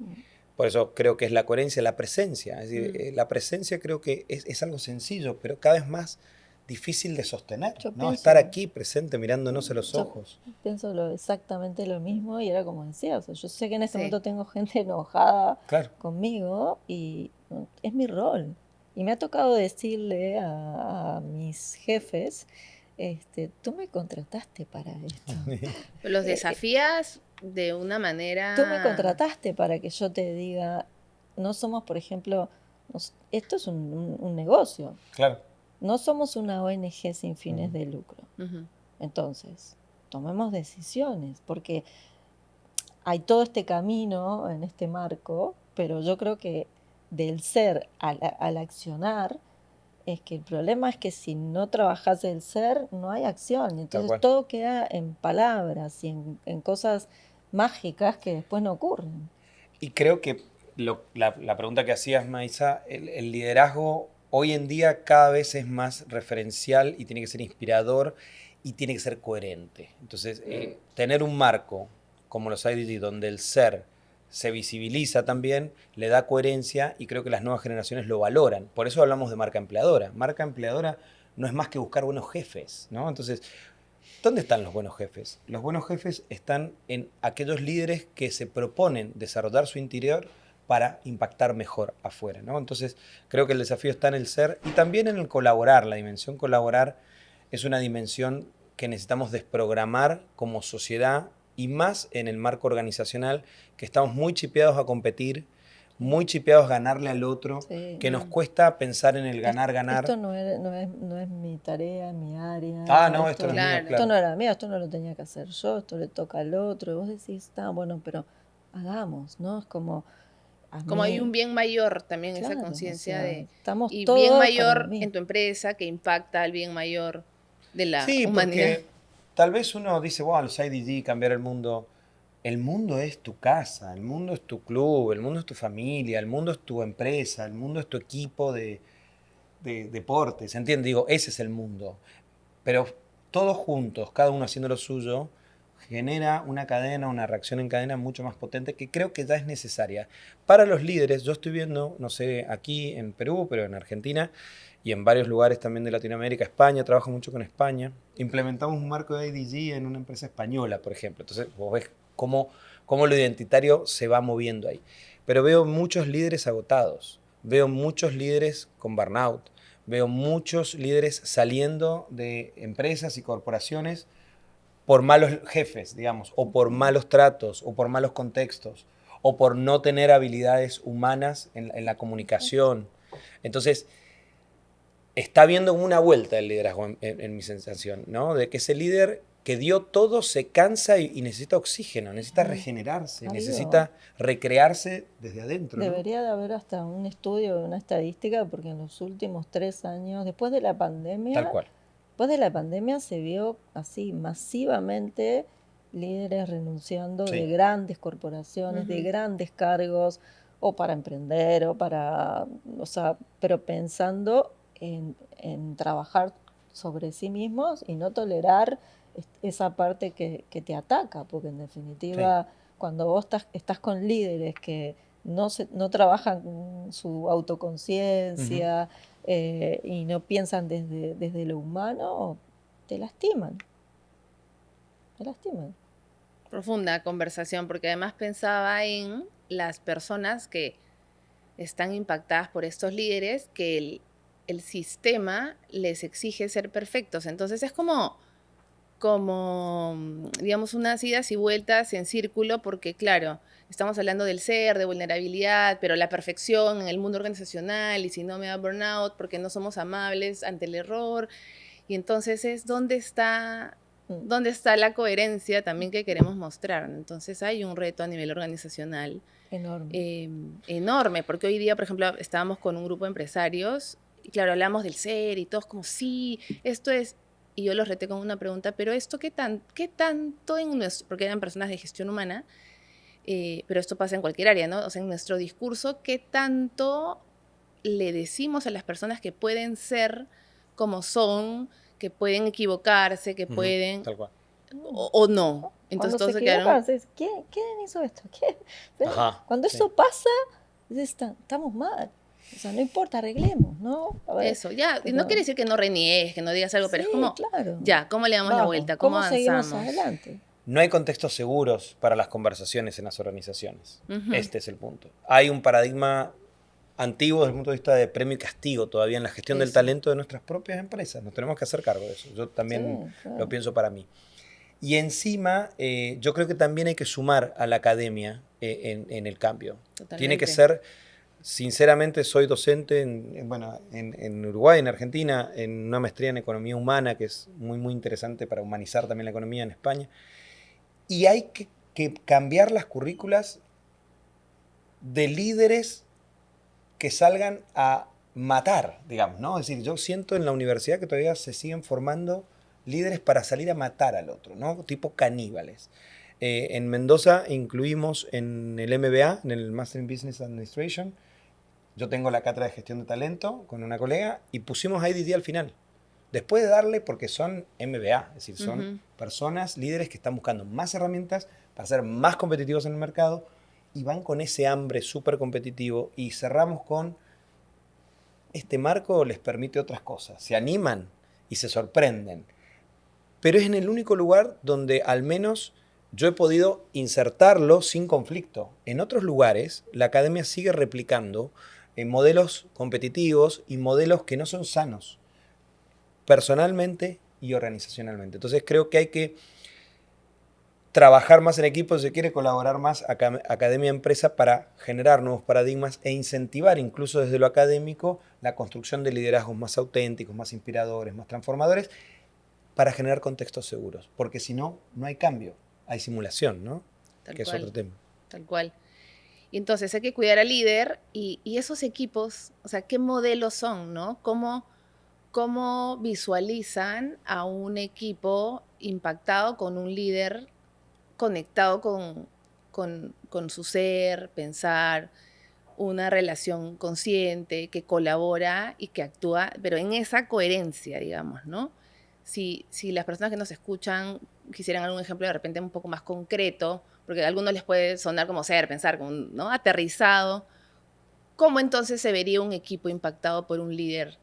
Por eso creo que es la coherencia, la presencia. Es decir, la presencia creo que es algo sencillo, pero cada vez más difícil de sostener, Yo ¿no? pienso- Estar aquí presente mirándonos a los Yo ojos. pienso exactamente lo mismo y era como decía, o sea, yo sé que en este Sí. momento tengo gente enojada Claro. conmigo y es mi rol. Y me ha tocado decirle a mis jefes, tú me contrataste para esto. Los desafías de una manera... Tú me contrataste para que yo te diga, no somos, por ejemplo, esto es un negocio, Claro. no somos una ONG sin fines de lucro. Ujú. Entonces, tomemos decisiones, porque hay todo este camino en este marco, pero yo creo que del ser al accionar, es que el problema es que si no trabajas el ser, no hay acción. Tal Entonces cual. todo queda en palabras y en cosas mágicas que después no ocurren. Y creo que la pregunta que hacías, Maisa, el liderazgo hoy en día cada vez es más referencial y tiene que ser inspirador y tiene que ser coherente. Entonces, tener un marco como los IDG, donde el ser se visibiliza también, le da coherencia y creo que las nuevas generaciones lo valoran. Por eso hablamos de marca empleadora. Marca empleadora no es más que buscar buenos jefes, ¿no? Entonces, ¿dónde están los buenos jefes? Los buenos jefes están en aquellos líderes que se proponen desarrollar su interior para impactar mejor afuera, ¿no? Entonces, creo que el desafío está en el ser y también en el colaborar. La dimensión colaborar es una dimensión que necesitamos desprogramar como sociedad y más en el marco organizacional, que estamos muy chipeados a competir, muy chipeados a ganarle al otro, Sí. que nos cuesta pensar en el ganar. Esto no es mi tarea, mi área. Ah, no, esto no es mío, Claro. Esto claro. no era mío, esto no lo tenía que hacer yo, esto le toca al otro. Y vos decís, está bueno, pero hagamos, ¿no? Es como... a Como hay mí- un bien mayor también, esa claro, conciencia o sea, de... estamos Y todos bien para mayor mí. en tu empresa que impacta al bien mayor de la Sí, humanidad. porque tal vez uno dice, wow, los IDG, cambiar el mundo. El mundo es tu casa, el mundo es tu club, el mundo es tu familia, el mundo es tu empresa, el mundo es tu equipo de deportes, ¿entiendes? Digo, ese es el mundo. Pero todos juntos, cada uno haciendo lo suyo, genera una cadena, una reacción en cadena mucho más potente que creo que ya es necesaria. Para los líderes, yo estoy viendo, no sé, aquí en Perú, pero en Argentina y en varios lugares también de Latinoamérica, España, trabajo mucho con España, implementamos un marco de IDG en una empresa española, por ejemplo. Entonces, vos ves cómo lo identitario se va moviendo ahí. Pero veo muchos líderes agotados, veo muchos líderes con burnout, veo muchos líderes saliendo de empresas y corporaciones por malos jefes, digamos, o por malos tratos, o por malos contextos, o por no tener habilidades humanas en la comunicación. Entonces, está habiendo una vuelta del liderazgo en mi sensación, ¿no? De que ese líder que dio todo se cansa y necesita oxígeno, necesita regenerarse, Algo. necesita recrearse desde adentro, ¿no? Debería de haber hasta un estudio, una estadística, porque en los últimos 3 años, después de la pandemia, Tal cual. después de la pandemia se vio así masivamente líderes renunciando Sí. de grandes corporaciones, de Ujú. grandes cargos, o para emprender, o para, o sea, pero pensando en trabajar sobre sí mismos y no tolerar esa parte que te ataca, porque en definitiva, cuando vos estás con líderes que no trabajan su autoconciencia y no piensan desde lo humano, te lastiman. Te lastiman. Profunda conversación, porque además pensaba en las personas que están impactadas por estos líderes, que el sistema les exige ser perfectos. Entonces es como, digamos, unas idas y vueltas en círculo, porque claro, estamos hablando del ser, de vulnerabilidad, pero la perfección en el mundo organizacional, y si no me da burnout, porque no somos amables ante el error. Y entonces es dónde está la coherencia también que queremos mostrar. Entonces hay un reto a nivel organizacional Enorme. enorme, porque hoy día, por ejemplo, estábamos con un grupo de empresarios y claro, hablamos del ser y todos como, sí, esto es, y yo los reté con una pregunta, pero esto qué tanto en nuestro, porque eran personas de gestión humana, pero esto pasa en cualquier área, ¿no? O sea, en nuestro discurso, ¿qué tanto le decimos a las personas que pueden ser como son, que pueden equivocarse, que pueden, Tal cual. o no? Entonces Cuando todos se se quedaron... equivocan, dices, ¿quién hizo esto? Pero Ajá, cuando sí. eso pasa, dices, estamos mal. O sea, no importa, arreglemos, ¿no? A ver, Eso, ya, pero- no quiere decir que no reniegues, que no digas algo, pero es Sí, como, claro. ya, ¿cómo le damos la Vamos, vuelta? ¿Cómo seguimos avanzamos? adelante? No hay contextos seguros para las conversaciones en las organizaciones. Ujú. Este es el punto. Hay un paradigma antiguo desde el punto de vista de premio y castigo todavía en la gestión del Eso. talento de nuestras propias empresas. Nos tenemos que hacer cargo de eso. Yo también Sí, claro. lo pienso para mí. Y encima, yo creo que también hay que sumar a la academia en el cambio. Totalmente. Tiene que ser, sinceramente, soy docente en Uruguay, en Argentina, en una maestría en economía humana, que es muy, muy interesante para humanizar también la economía en España. Y hay que que cambiar las currículas de líderes que salgan a matar, digamos, ¿no? Es decir, yo siento en la universidad que todavía se siguen formando líderes para salir a matar al otro, ¿no? Tipo caníbales. En Mendoza incluimos en el MBA, en el Master in Business Administration, yo tengo la cátedra de gestión de talento con una colega y pusimos IDD al final. Después de darle, porque son MBA, es decir, son personas, líderes que están buscando más herramientas para ser más competitivos en el mercado y van con ese hambre súper competitivo y cerramos con este marco les permite otras cosas. Se animan y se sorprenden. Pero es en el único lugar donde al menos yo he podido insertarlo sin conflicto. En otros lugares, la academia sigue replicando modelos competitivos y modelos que no son sanos, personalmente y organizacionalmente. Entonces creo que hay que trabajar más en equipo, si se quiere colaborar más academia-empresa para generar nuevos paradigmas e incentivar incluso desde lo académico la construcción de liderazgos más auténticos, más inspiradores, más transformadores, para generar contextos seguros. Porque si no, no hay cambio, hay simulación, ¿no? Tal que cual, es otro tema. Tal cual. Y entonces hay que cuidar al líder y esos equipos, o sea, ¿qué modelos son, no? ¿Cómo visualizan a un equipo impactado con un líder conectado con su ser, pensar, una relación consciente, que colabora y que actúa, pero en esa coherencia, digamos, ¿no? Si las personas que nos escuchan quisieran algún ejemplo de repente un poco más concreto, porque a algunos les puede sonar como ser, pensar, como, ¿no? Aterrizado, ¿cómo entonces se vería un equipo impactado por un líder,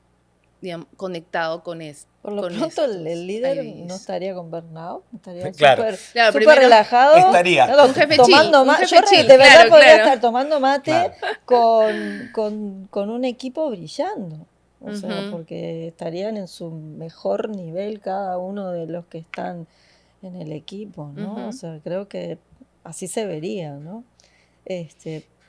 digamos, conectado con Por lo con pronto el estos líder IDs? no estaría con burnout, estaría Claro. Claro, súper primero relajado. estaría. Claro, Un jefe tomando chill, un mate. jefe chill, De verdad claro, podría claro. estar tomando mate Claro. con un equipo brillando. O sea, Ujú. porque estarían en su mejor nivel cada uno de los que están en el equipo, ¿no? Ujú. O sea, creo que así se vería, ¿no?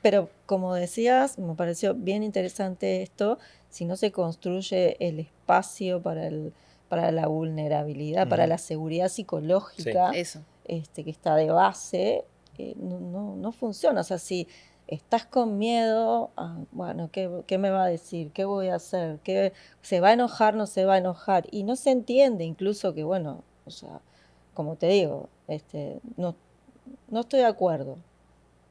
Pero como decías, me pareció bien interesante esto, si no se construye el espacio para la vulnerabilidad, para la seguridad psicológica, Eso. que está de base, no funciona. O sea, si estás con miedo, bueno, ¿qué me va a decir? ¿Qué voy a hacer? ¿Se va a enojar? ¿No se va a enojar? Y no se entiende incluso que, bueno, o sea, como te digo, no estoy de acuerdo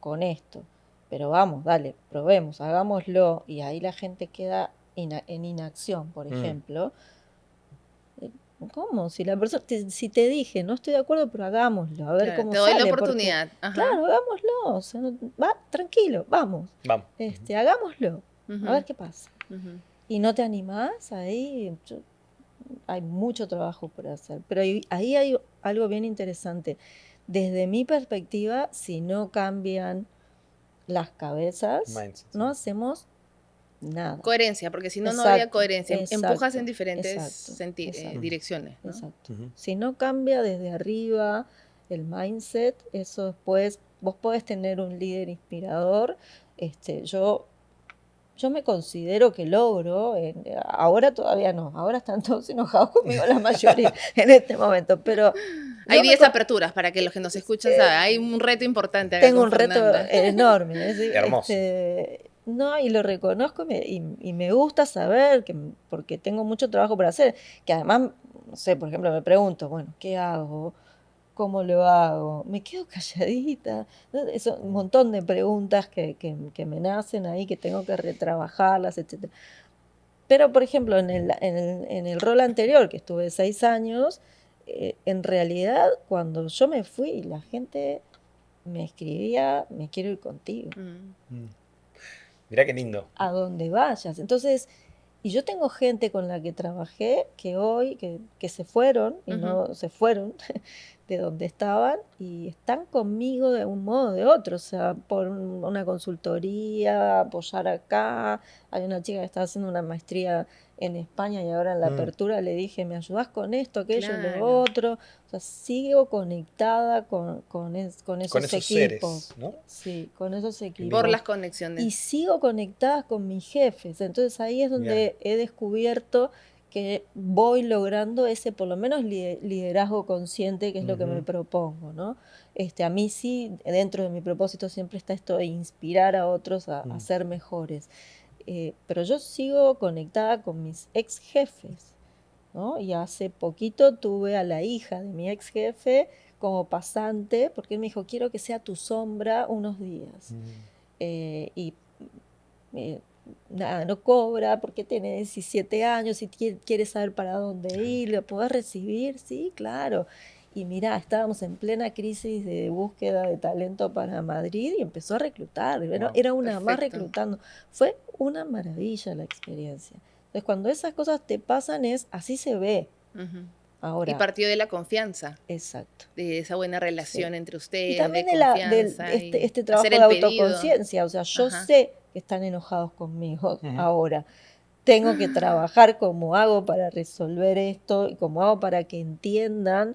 con esto, pero vamos, dale, probemos, hagámoslo, y ahí la gente queda en inacción, por ejemplo. ¿Cómo? Si la persona, si te dije, no estoy de acuerdo, pero hagámoslo, a ver Claro, cómo te doy la sale, oportunidad. Ajá. claro, hagámoslo, o sea, va, tranquilo, vamos, Vamos. hagámoslo, a ver Ujú, qué pasa. ujú. Y no te animás, ahí hay mucho trabajo por hacer, pero ahí hay algo bien interesante. Desde mi perspectiva, si no cambian las cabezas, Mindset, no sí. hacemos nada. Coherencia, porque si no, no habría Exacto, coherencia. Empujas en exacto, diferentes exacto. direcciones, ¿no? Exacto. Ujú. Si no cambia desde arriba el mindset, eso después, vos podés tener un líder inspirador. Yo me considero que logro, ahora todavía no, ahora están todos enojados conmigo la mayoría en este momento, pero Hay yo 10 aperturas para que los que nos escuchan saben. Hay un reto importante acá tengo con un reto Fernanda. enorme. Hermoso. No, y lo reconozco y me gusta saber, porque tengo mucho trabajo por hacer, que además, no sé, por ejemplo, me pregunto, bueno, ¿qué hago? ¿Cómo lo hago? ¿Me quedo calladita? ¿No? Un montón de preguntas que me nacen ahí, que tengo que retrabajarlas, etc. Pero, por ejemplo, en el rol anterior, que estuve 6 años, en realidad, cuando yo me fui, la gente me escribía, me quiero ir contigo, Mirá qué lindo. a donde vayas. Entonces, y yo tengo gente con la que trabajé que hoy, que se fueron, y no se fueron de donde estaban, y están conmigo de un modo o de otro, o sea, por una consultoría, apoyar acá. Hay una chica que está haciendo una maestría en España y ahora en la apertura le dije, ¿me ayudás con esto, aquello, Claro. lo otro? O sea, sigo conectada con Con esos esos equipos. seres, ¿no? Sí, con esos equipos. Por las Y conexiones. sigo conectada con mis jefes. Entonces ahí es donde he descubierto que voy logrando ese por lo menos liderazgo consciente, que es lo que me propongo, ¿no? A mí sí, dentro de mi propósito siempre está esto de inspirar a otros a ser mejores. Pero yo sigo conectada con mis ex jefes, ¿no? Y hace poquito tuve a la hija de mi ex jefe como pasante, porque él me dijo, quiero que sea tu sombra unos días. Y nada, no cobra porque tiene 17 años y quiere saber para dónde ir, ¿lo podés recibir? Sí, claro. Y mirá, estábamos en plena crisis de búsqueda de talento para Madrid y empezó a reclutar. Era una más reclutando. Fue una maravilla la experiencia. Entonces, cuando esas cosas te pasan, así se ve. Ahora, y partió de la confianza. Exacto. De esa buena relación entre ustedes, y también de confianza. este trabajo de autoconciencia. O sea, yo sé que están enojados conmigo ahora. Tengo que trabajar como hago para resolver esto y como hago para que entiendan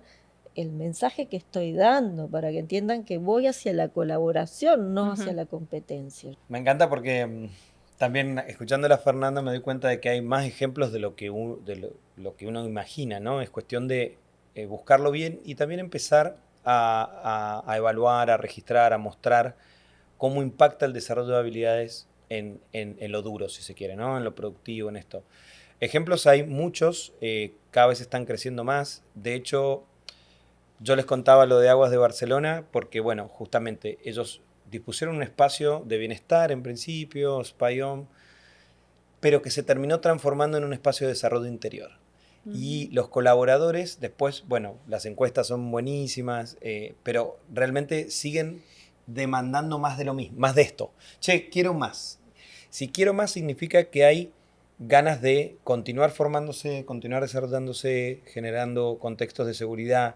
el mensaje que estoy dando, para que entiendan que voy hacia la colaboración, no hacia la competencia. Me encanta porque también escuchándola a Fernanda me doy cuenta de que hay más ejemplos de lo que, lo que uno imagina, ¿no? Es cuestión de buscarlo bien y también empezar a evaluar, a registrar, a mostrar cómo impacta el desarrollo de habilidades en lo duro, si se quiere, ¿no? En lo productivo, en esto. Ejemplos hay muchos, cada vez están creciendo más. De hecho, yo les contaba lo de Aguas de Barcelona porque, bueno, justamente ellos dispusieron un espacio de bienestar en principio, Spy-On, pero que se terminó transformando en un espacio de desarrollo interior. Y los colaboradores, después, bueno, las encuestas son buenísimas, pero realmente siguen demandando más de lo mismo, más de esto. Che, quiero más. Si quiero más significa que hay ganas de continuar formándose, continuar desarrollándose, generando contextos de seguridad.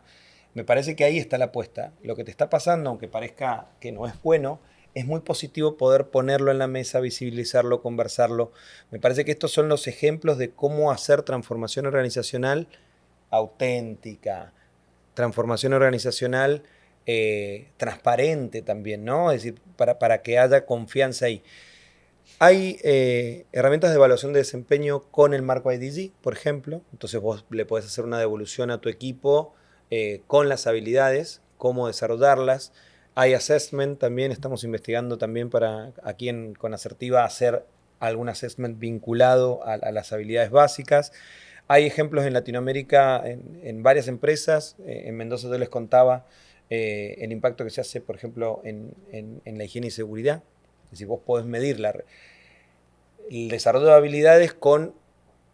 Me parece que ahí está la apuesta. Lo que te está pasando, aunque parezca que no es bueno, es muy positivo poder ponerlo en la mesa, visibilizarlo, conversarlo. Me parece que estos son los ejemplos de cómo hacer transformación organizacional auténtica, transformación organizacional transparente también, ¿no? Es decir, para que haya confianza ahí. Hay herramientas de evaluación de desempeño con el marco IDG, por ejemplo. Entonces vos le podés hacer una devolución a tu equipo con las habilidades, cómo desarrollarlas. Hay assessment también, estamos investigando también para aquí con Asertiva hacer algún assessment vinculado a las habilidades básicas. Hay ejemplos en Latinoamérica, en varias empresas. En Mendoza yo les contaba el impacto que se hace, por ejemplo, en la higiene y seguridad. Es decir, vos podés medir el desarrollo de habilidades con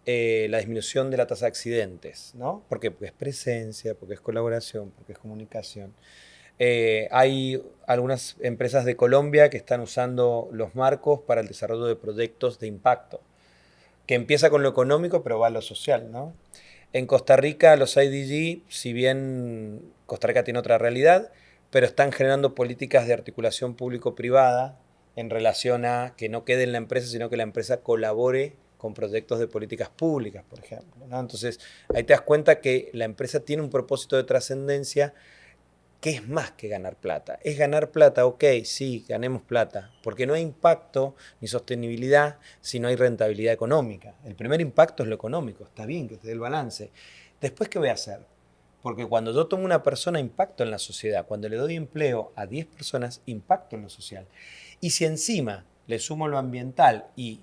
la disminución de la tasa de accidentes, ¿no? ¿Por qué? Porque es presencia, porque es colaboración, porque es comunicación. Hay algunas empresas de Colombia que están usando los marcos para el desarrollo de proyectos de impacto, que empieza con lo económico, pero va a lo social, ¿no? En Costa Rica, los IDG, si bien Costa Rica tiene otra realidad, pero están generando políticas de articulación público-privada en relación a que no quede en la empresa, sino que la empresa colabore con proyectos de políticas públicas, por ejemplo, ¿no? Entonces, ahí te das cuenta que la empresa tiene un propósito de trascendencia que es más que ganar plata. Es ganar plata, ok, sí, ganemos plata, porque no hay impacto ni sostenibilidad si no hay rentabilidad económica. El primer impacto es lo económico, está bien que te dé el balance. Después, ¿qué voy a hacer? Porque cuando yo tomo una persona, impacto en la sociedad. Cuando le doy empleo a 10 personas, impacto en lo social. Y si encima le sumo lo ambiental y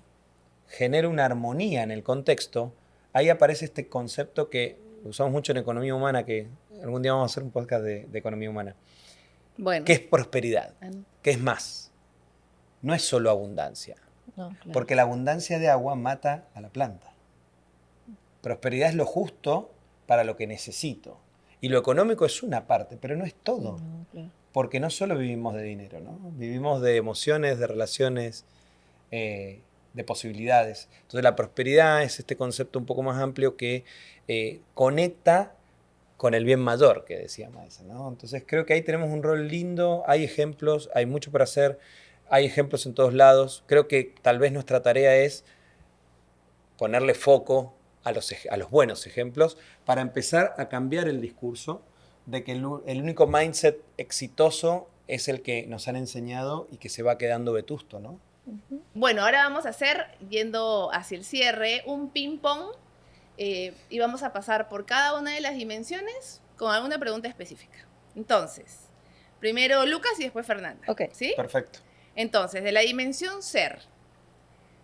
genero una armonía en el contexto, ahí aparece este concepto que usamos mucho en economía humana, que algún día vamos a hacer un podcast de economía humana, bueno, que es prosperidad, que es más. No es solo abundancia, no, claro. Porque la abundancia de agua mata a la planta. Prosperidad es lo justo para lo que necesito. Y lo económico es una parte, pero no es todo. No, claro. Porque no solo vivimos de dinero, ¿no? Vivimos de emociones, de relaciones, de posibilidades. Entonces la prosperidad es este concepto un poco más amplio que conecta con el bien mayor, que decía Maisa, ¿no? Entonces creo que ahí tenemos un rol lindo, hay ejemplos, hay mucho para hacer, hay ejemplos en todos lados. Creo que tal vez nuestra tarea es ponerle foco a los buenos ejemplos para empezar a cambiar el discurso de que el único mindset exitoso es el que nos han enseñado y que se va quedando vetusto, ¿no? Bueno, ahora vamos a hacer, yendo hacia el cierre, un ping-pong y vamos a pasar por cada una de las dimensiones con alguna pregunta específica. Entonces, primero Lucas y después Fernanda. Ok. ¿Sí? Perfecto. Entonces, de la dimensión ser,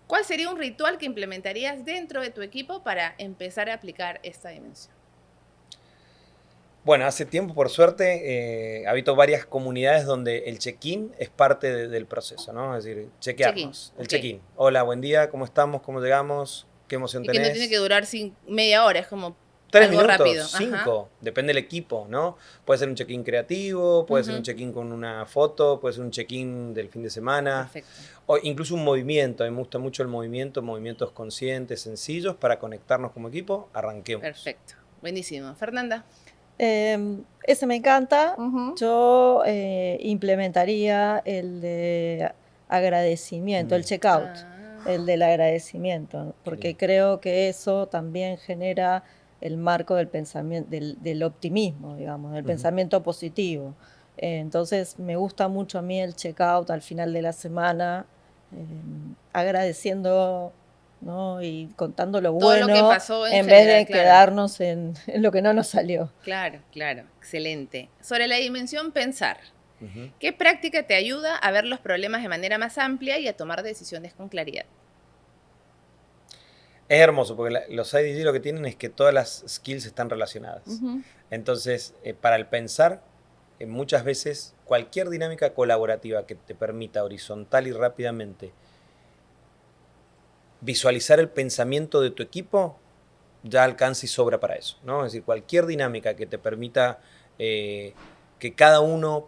¿cuál sería un ritual que implementarías dentro de tu equipo para empezar a aplicar esta dimensión? Bueno, hace tiempo, por suerte, habito varias comunidades donde el check-in es parte del proceso, ¿no? Es decir, chequearnos. Check-in, El ok. check-in. Hola, buen día, ¿cómo estamos? ¿Cómo llegamos? ¿Qué emoción Y que tenés? no tiene que durar media hora, es como 3 algo minutos, rápido. 5, depende del equipo, ¿no? Puede ser un check-in creativo, puede ser un check-in con una foto, puede ser un check-in del fin de semana, Perfecto. o incluso un movimiento. A mí me gusta mucho el movimiento, movimientos conscientes, sencillos, para conectarnos como equipo. Arranquemos. Perfecto. Buenísimo. Fernanda. Ese me encanta. Ujú. Yo implementaría el de agradecimiento, el checkout, el del agradecimiento, porque lindo. creo que eso también genera el marco del pensamiento, del optimismo, digamos, del Ujú. pensamiento positivo. Entonces me gusta mucho a mí el checkout al final de la semana, agradeciendo, ¿no? Y contando lo Todo lo que bueno pasó en en vez general, de claro. quedarnos en lo que no nos salió. Claro, claro. Excelente. Sobre la dimensión pensar, Ujú. ¿qué práctica te ayuda a ver los problemas de manera más amplia y a tomar decisiones con claridad? Es hermoso, porque los IDG lo que tienen es que todas las skills están relacionadas. Ujú. Entonces, para el pensar, muchas veces cualquier dinámica colaborativa que te permita horizontal y rápidamente visualizar el pensamiento de tu equipo, ya alcanza y sobra para eso, ¿no? Es decir, cualquier dinámica que te permita que cada uno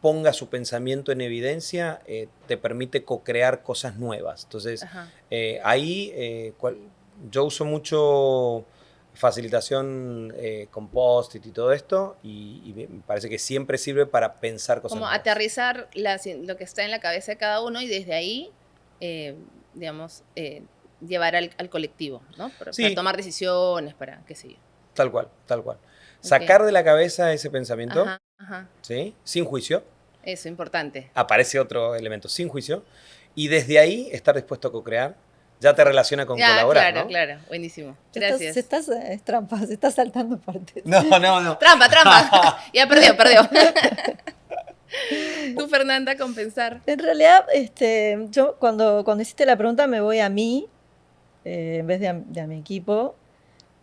ponga su pensamiento en evidencia, te permite co-crear cosas nuevas. Entonces, Ajá. ahí yo uso mucho facilitación con post-it y todo esto, y me parece que siempre sirve para pensar cosas Como nuevas. aterrizar lo que está en la cabeza de cada uno y desde ahí, digamos, llevar al colectivo, ¿no? Para Sí. tomar decisiones, para qué sé yo. Tal cual, tal cual. Sacar de la cabeza ese pensamiento, Ajá, ajá. ¿sí? Sin juicio, Eso, importante. aparece otro elemento sin juicio, y desde ahí estar dispuesto a co-crear, ya te relaciona con Ya, colaborar, claro, ¿no? claro. Buenísimo. Se Gracias. es trampa, se está saltando partes. No, no, no. Trampa, trampa. Ya perdió. Tú, Fernanda, con pensar. En realidad, yo cuando hiciste la pregunta me voy a mí, en vez de a mi equipo,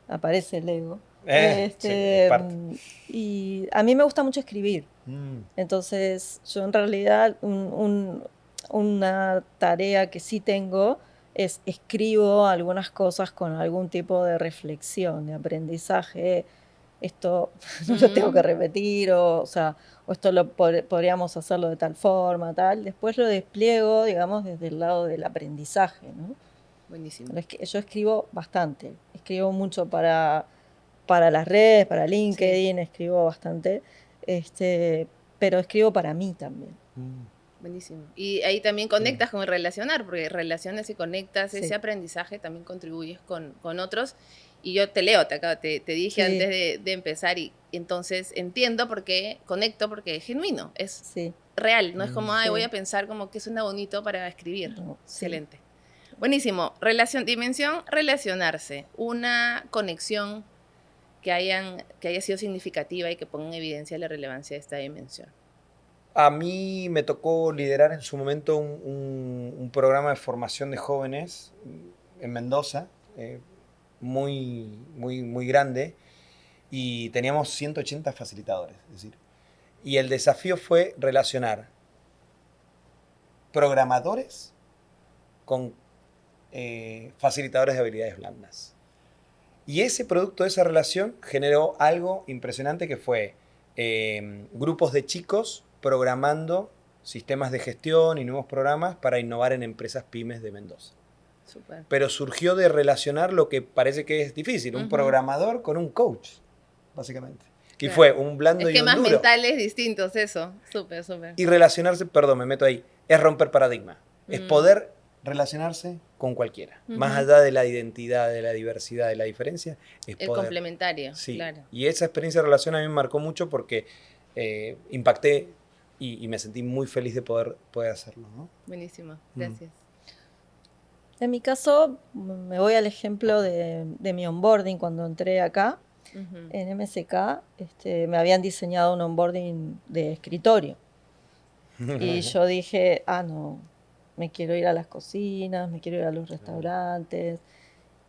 aparece el ego. Sí, es parte. Y a mí me gusta mucho escribir. Entonces, yo en realidad una tarea que sí tengo es escribo algunas cosas con algún tipo de reflexión, de aprendizaje. Esto no lo tengo que repetir, o sea, o esto podríamos hacerlo de tal forma, tal. Después lo despliego, digamos, desde el lado del aprendizaje, ¿no? Buenísimo. Pero yo escribo bastante, escribo mucho para las redes, para LinkedIn, escribo bastante, pero escribo para mí también. Buenísimo. Y ahí también conectas con el relacionar, porque relacionas y conectas Sí. ese aprendizaje, también contribuyes con otros. Y yo te leo, te dije Sí. antes de empezar, y entonces entiendo conecto porque es genuino, es Sí. real, no es como, ay, Sí. voy a pensar como que suena bonito para escribir. No, sí. Excelente. Buenísimo. Dimensión, relacionarse. Una conexión que haya sido significativa y que ponga en evidencia la relevancia de esta dimensión. A mí me tocó liderar en su momento un programa de formación de jóvenes en Mendoza, muy, muy, muy grande, y teníamos 180 facilitadores. Es decir, y el desafío fue relacionar programadores con facilitadores de habilidades blandas. Y ese producto de esa relación generó algo impresionante que fue grupos de chicos programando sistemas de gestión y nuevos programas para innovar en empresas pymes de Mendoza. Súper. Pero surgió de relacionar lo que parece que es difícil, un programador con un coach, básicamente. Y Claro. fue un blando y un Esquemas duro. mentales distintos, eso. Súper, súper. Y relacionarse, perdón, me meto ahí, es romper paradigma. Es poder relacionarse con cualquiera. Más allá de la identidad, de la diversidad, de la diferencia, es El poder. complementario, Sí. claro. Y esa experiencia de relación a mí me marcó mucho porque impacté y me sentí muy feliz de poder hacerlo, ¿no? Buenísimo, gracias. En mi caso, me voy al ejemplo de mi onboarding cuando entré acá. En MSK me habían diseñado un onboarding de escritorio. Y yo dije, no, me quiero ir a las cocinas, me quiero ir a los restaurantes.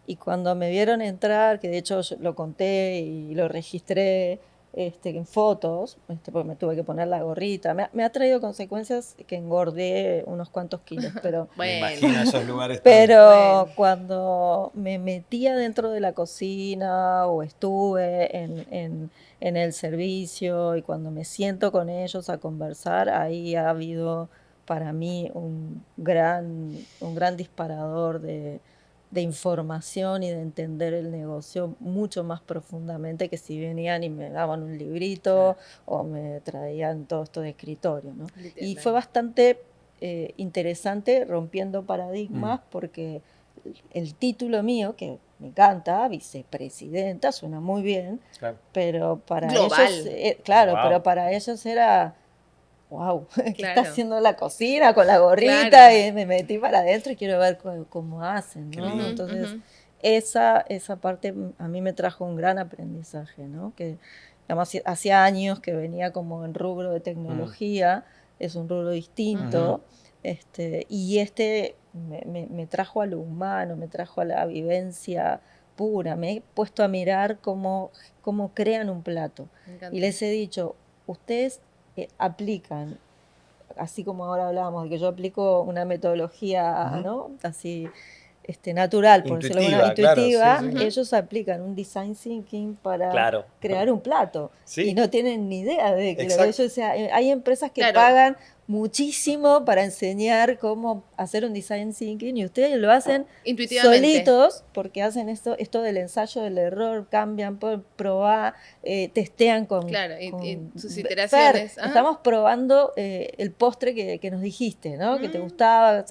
Y cuando me vieron entrar, que de hecho yo lo conté y lo registré en fotos, porque me tuve que poner la gorrita, me ha traído consecuencias que engordé unos cuantos kilos, pero... Me Bueno, imagino esos lugares. Pero Bueno. cuando me metía dentro de la cocina o estuve en el servicio y cuando me siento con ellos a conversar, ahí ha habido para mí un gran disparador de información y de entender el negocio mucho más profundamente que si venían y me daban un librito o me traían todo esto de escritorio, ¿no? Y Literal. fue bastante interesante, rompiendo paradigmas, porque el título mío, que me encanta, vicepresidenta, suena muy bien, Claro. pero para Global. ellos, claro, Wow. pero para ellos era, wow, ¿qué Claro. está haciendo en la cocina con la gorrita? Claro. Y me metí para adentro y quiero ver cómo hacen, Qué ¿no? lindo. Entonces, Ujú. esa parte a mí me trajo un gran aprendizaje, ¿no? Que además hacía años que venía como en rubro de tecnología, es un rubro distinto, y me trajo a lo humano, me trajo a la vivencia pura, me he puesto a mirar cómo crean un plato. Me encanta. Y les he dicho, ustedes aplican, así como ahora hablábamos de que yo aplico una metodología, ¿no? Así natural, por decirlo de alguna Intuitiva, claro, intuitiva, sí, sí. ellos aplican un design thinking para Claro. crear un plato. Sí. Y no tienen ni idea de que Exacto. ellos, o sea, hay empresas que Claro. pagan muchísimo para enseñar cómo hacer un design thinking y ustedes lo hacen Intuitivamente. solitos porque hacen esto del ensayo del error, cambian, probar, testean con... Claro, y con sus Fer, iteraciones. Ajá. estamos probando el postre que nos dijiste, ¿no? Que te gustaba,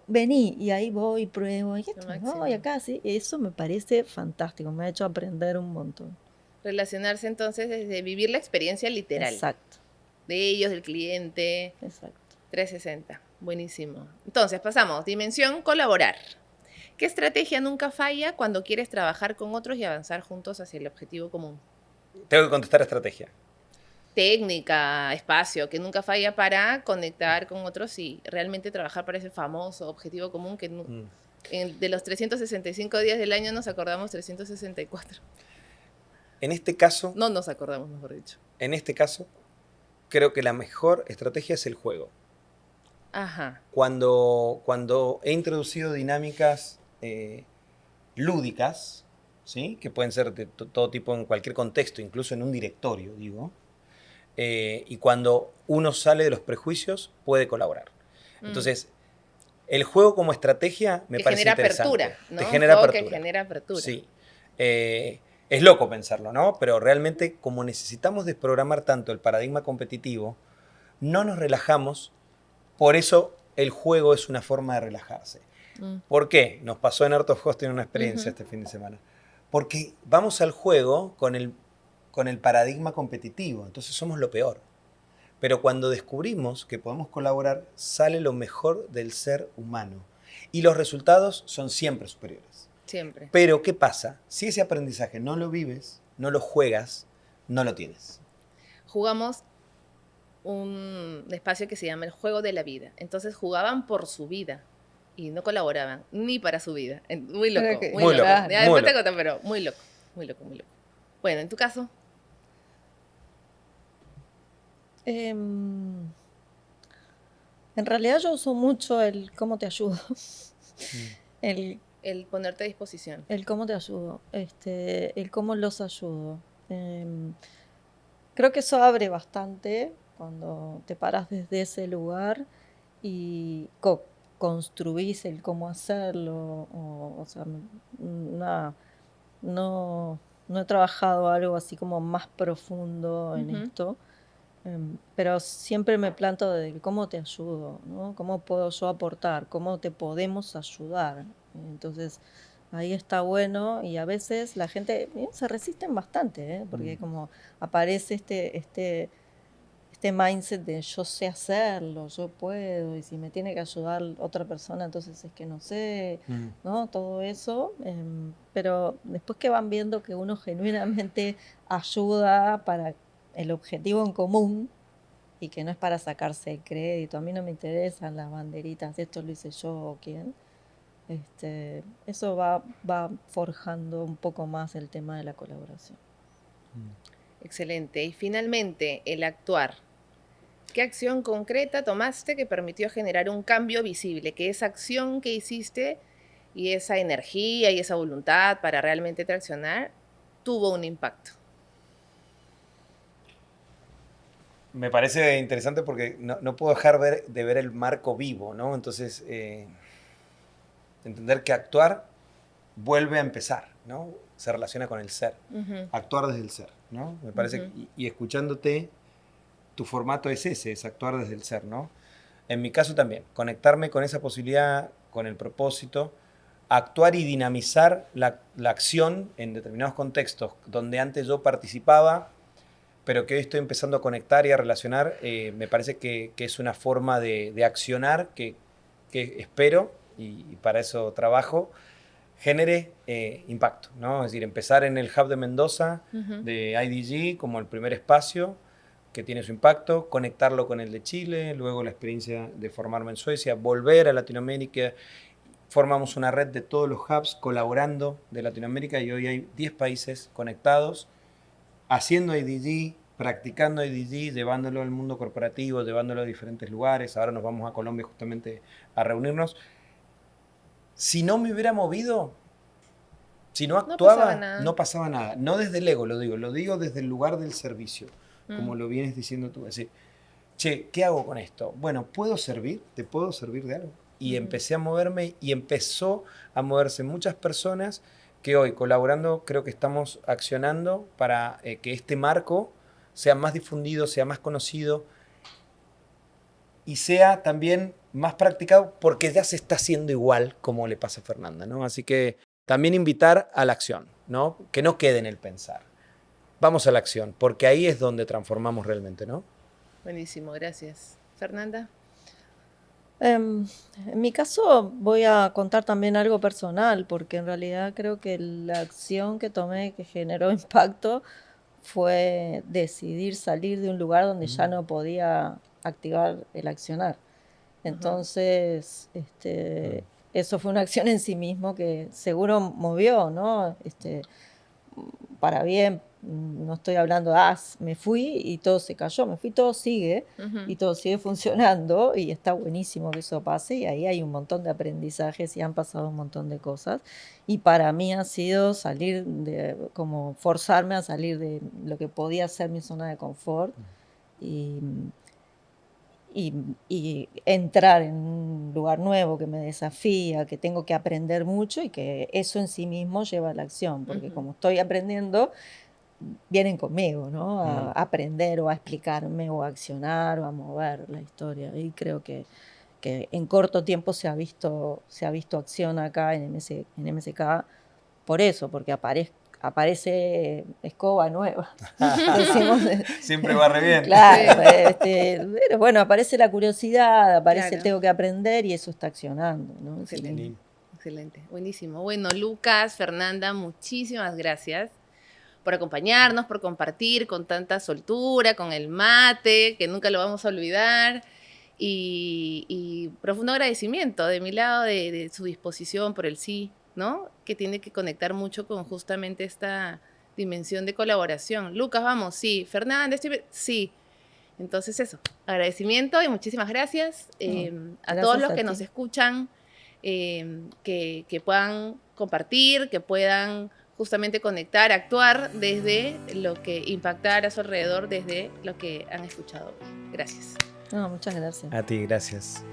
vení, y ahí voy, pruebo, y esto, máximo. ¿no? Y acá sí, eso me parece fantástico, me ha hecho aprender un montón. Relacionarse entonces desde vivir la experiencia literal. Exacto, De ellos, del cliente. exacto. 360. Buenísimo. Entonces, pasamos. Dimensión, colaborar. ¿Qué estrategia nunca falla cuando quieres trabajar con otros y avanzar juntos hacia el objetivo común? Tengo que contestar estrategia. Técnica, espacio, que nunca falla para conectar con otros y realmente trabajar para ese famoso objetivo común que de los 365 días del año nos acordamos 364. En este caso, No nos acordamos, mejor dicho. en este caso, creo que la mejor estrategia es el juego. Ajá. Cuando he introducido dinámicas lúdicas, ¿sí? Que pueden ser de todo tipo en cualquier contexto, incluso en un directorio, digo, y cuando uno sale de los prejuicios, puede colaborar. Entonces, el juego como estrategia me parece interesante. Apertura, ¿no? Te genera Un juego apertura. que genera apertura. Sí. Es loco pensarlo, ¿no? Pero realmente, como necesitamos desprogramar tanto el paradigma competitivo, no nos relajamos. Por eso el juego es una forma de relajarse. ¿Por qué? Nos pasó en Art of Hosting una experiencia este fin de semana. Porque vamos al juego con el paradigma competitivo, entonces somos lo peor. Pero cuando descubrimos que podemos colaborar, sale lo mejor del ser humano. Y los resultados son siempre superiores. Siempre. Pero, ¿qué pasa? Si ese aprendizaje no lo vives, no lo juegas, no lo tienes. Jugamos un espacio que se llama el juego de la vida. Entonces jugaban por su vida y no colaboraban ni para su vida. Muy loco, muy Muy loco. loco, Ya muy después te loco. conté, pero muy loco, muy loco, muy loco. Bueno, en tu caso, En realidad yo uso mucho el cómo te ayudo. El el ponerte a disposición. El cómo te ayudo, el cómo los ayudo. Creo que eso abre bastante cuando te paras desde ese lugar y construís el cómo hacerlo. O sea, no he trabajado algo así como más profundo en esto. Pero siempre me planto de cómo te ayudo, ¿no? ¿Cómo puedo yo aportar? ¿Cómo te podemos ayudar? Entonces, ahí está bueno y a veces la gente se resisten bastante, porque como aparece este este mindset de yo sé hacerlo, yo puedo, y si me tiene que ayudar otra persona, entonces es que no sé, ¿no? Todo eso. Pero después que van viendo que uno genuinamente ayuda para el objetivo en común y que no es para sacarse el crédito, a mí no me interesan las banderitas de esto lo hice yo o quién. Eso va forjando un poco más el tema de la colaboración. Excelente. Y finalmente, el actuar. ¿Qué acción concreta tomaste que permitió generar un cambio visible? Que esa acción que hiciste y esa energía y esa voluntad para realmente traccionar tuvo un impacto. Me parece interesante porque no puedo dejar de ver el marco vivo, ¿no? Entonces, entender que actuar vuelve a empezar, ¿no? Se relaciona con el ser. Actuar desde el ser, ¿no? Me parece, y escuchándote, tu formato es ese, es actuar desde el ser, ¿no? En mi caso también, conectarme con esa posibilidad, con el propósito, actuar y dinamizar la acción en determinados contextos donde antes yo participaba, pero que hoy estoy empezando a conectar y a relacionar, me parece que es una forma de accionar que espero, y para eso trabajo, genere impacto, ¿no? Es decir, empezar en el hub de Mendoza, de IDG, como el primer espacio que tiene su impacto, conectarlo con el de Chile, luego la experiencia de formarme en Suecia, volver a Latinoamérica. Formamos una red de todos los hubs colaborando de Latinoamérica y hoy hay 10 países conectados, haciendo IDG, practicando IDG, llevándolo al mundo corporativo, llevándolo a diferentes lugares. Ahora nos vamos a Colombia justamente a reunirnos. Si no me hubiera movido, si no actuaba, no pasaba nada. No desde el ego, lo digo desde el lugar del servicio, como lo vienes diciendo tú. Es decir, che, ¿qué hago con esto? Bueno, ¿puedo servir? ¿Te puedo servir de algo? Y empecé a moverme y empezó a moverse muchas personas que hoy, colaborando, creo que estamos accionando para que este marco sea más difundido, sea más conocido y sea también más practicado porque ya se está haciendo igual como le pasa a Fernanda, ¿no? Así que también invitar a la acción, ¿no? Que no quede en el pensar. Vamos a la acción, porque ahí es donde transformamos realmente, ¿no? Buenísimo, gracias. Fernanda. En mi caso voy a contar también algo personal, porque en realidad creo que la acción que tomé que generó impacto fue decidir salir de un lugar donde ya no podía activar el accionar. Entonces, eso fue una acción en sí mismo que seguro movió, ¿no? Para bien, no estoy hablando de, me fui y todo se cayó, me fui, todo sigue y todo sigue funcionando y está buenísimo que eso pase y ahí hay un montón de aprendizajes y han pasado un montón de cosas y para mí ha sido salir como forzarme a salir de lo que podía ser mi zona de confort y entrar en un lugar nuevo que me desafía, que tengo que aprender mucho y que eso en sí mismo lleva a la acción, porque como estoy aprendiendo, vienen conmigo, ¿no? A aprender o a explicarme o a accionar o a mover la historia. Y creo que en corto tiempo se ha visto acción acá en MSK por eso, porque aparece escoba nueva. Decimos, siempre va re bien. Claro, pero bueno, aparece la curiosidad, aparece el tengo que aprender y eso está accionando, ¿no? Excelente. Excelente, buenísimo. Bueno, Lucas, Fernanda, muchísimas gracias por acompañarnos, por compartir con tanta soltura, con el mate, que nunca lo vamos a olvidar. Y profundo agradecimiento de mi lado de su disposición por el sí, ¿no? Que tiene que conectar mucho con justamente esta dimensión de colaboración. Lucas, vamos, sí. Fernanda, sí. Entonces eso, agradecimiento y muchísimas gracias a todos los que nos escuchan, que puedan compartir, que puedan justamente conectar, actuar desde lo que impactar a su alrededor, desde lo que han escuchado. Gracias. No, muchas gracias. A ti, gracias.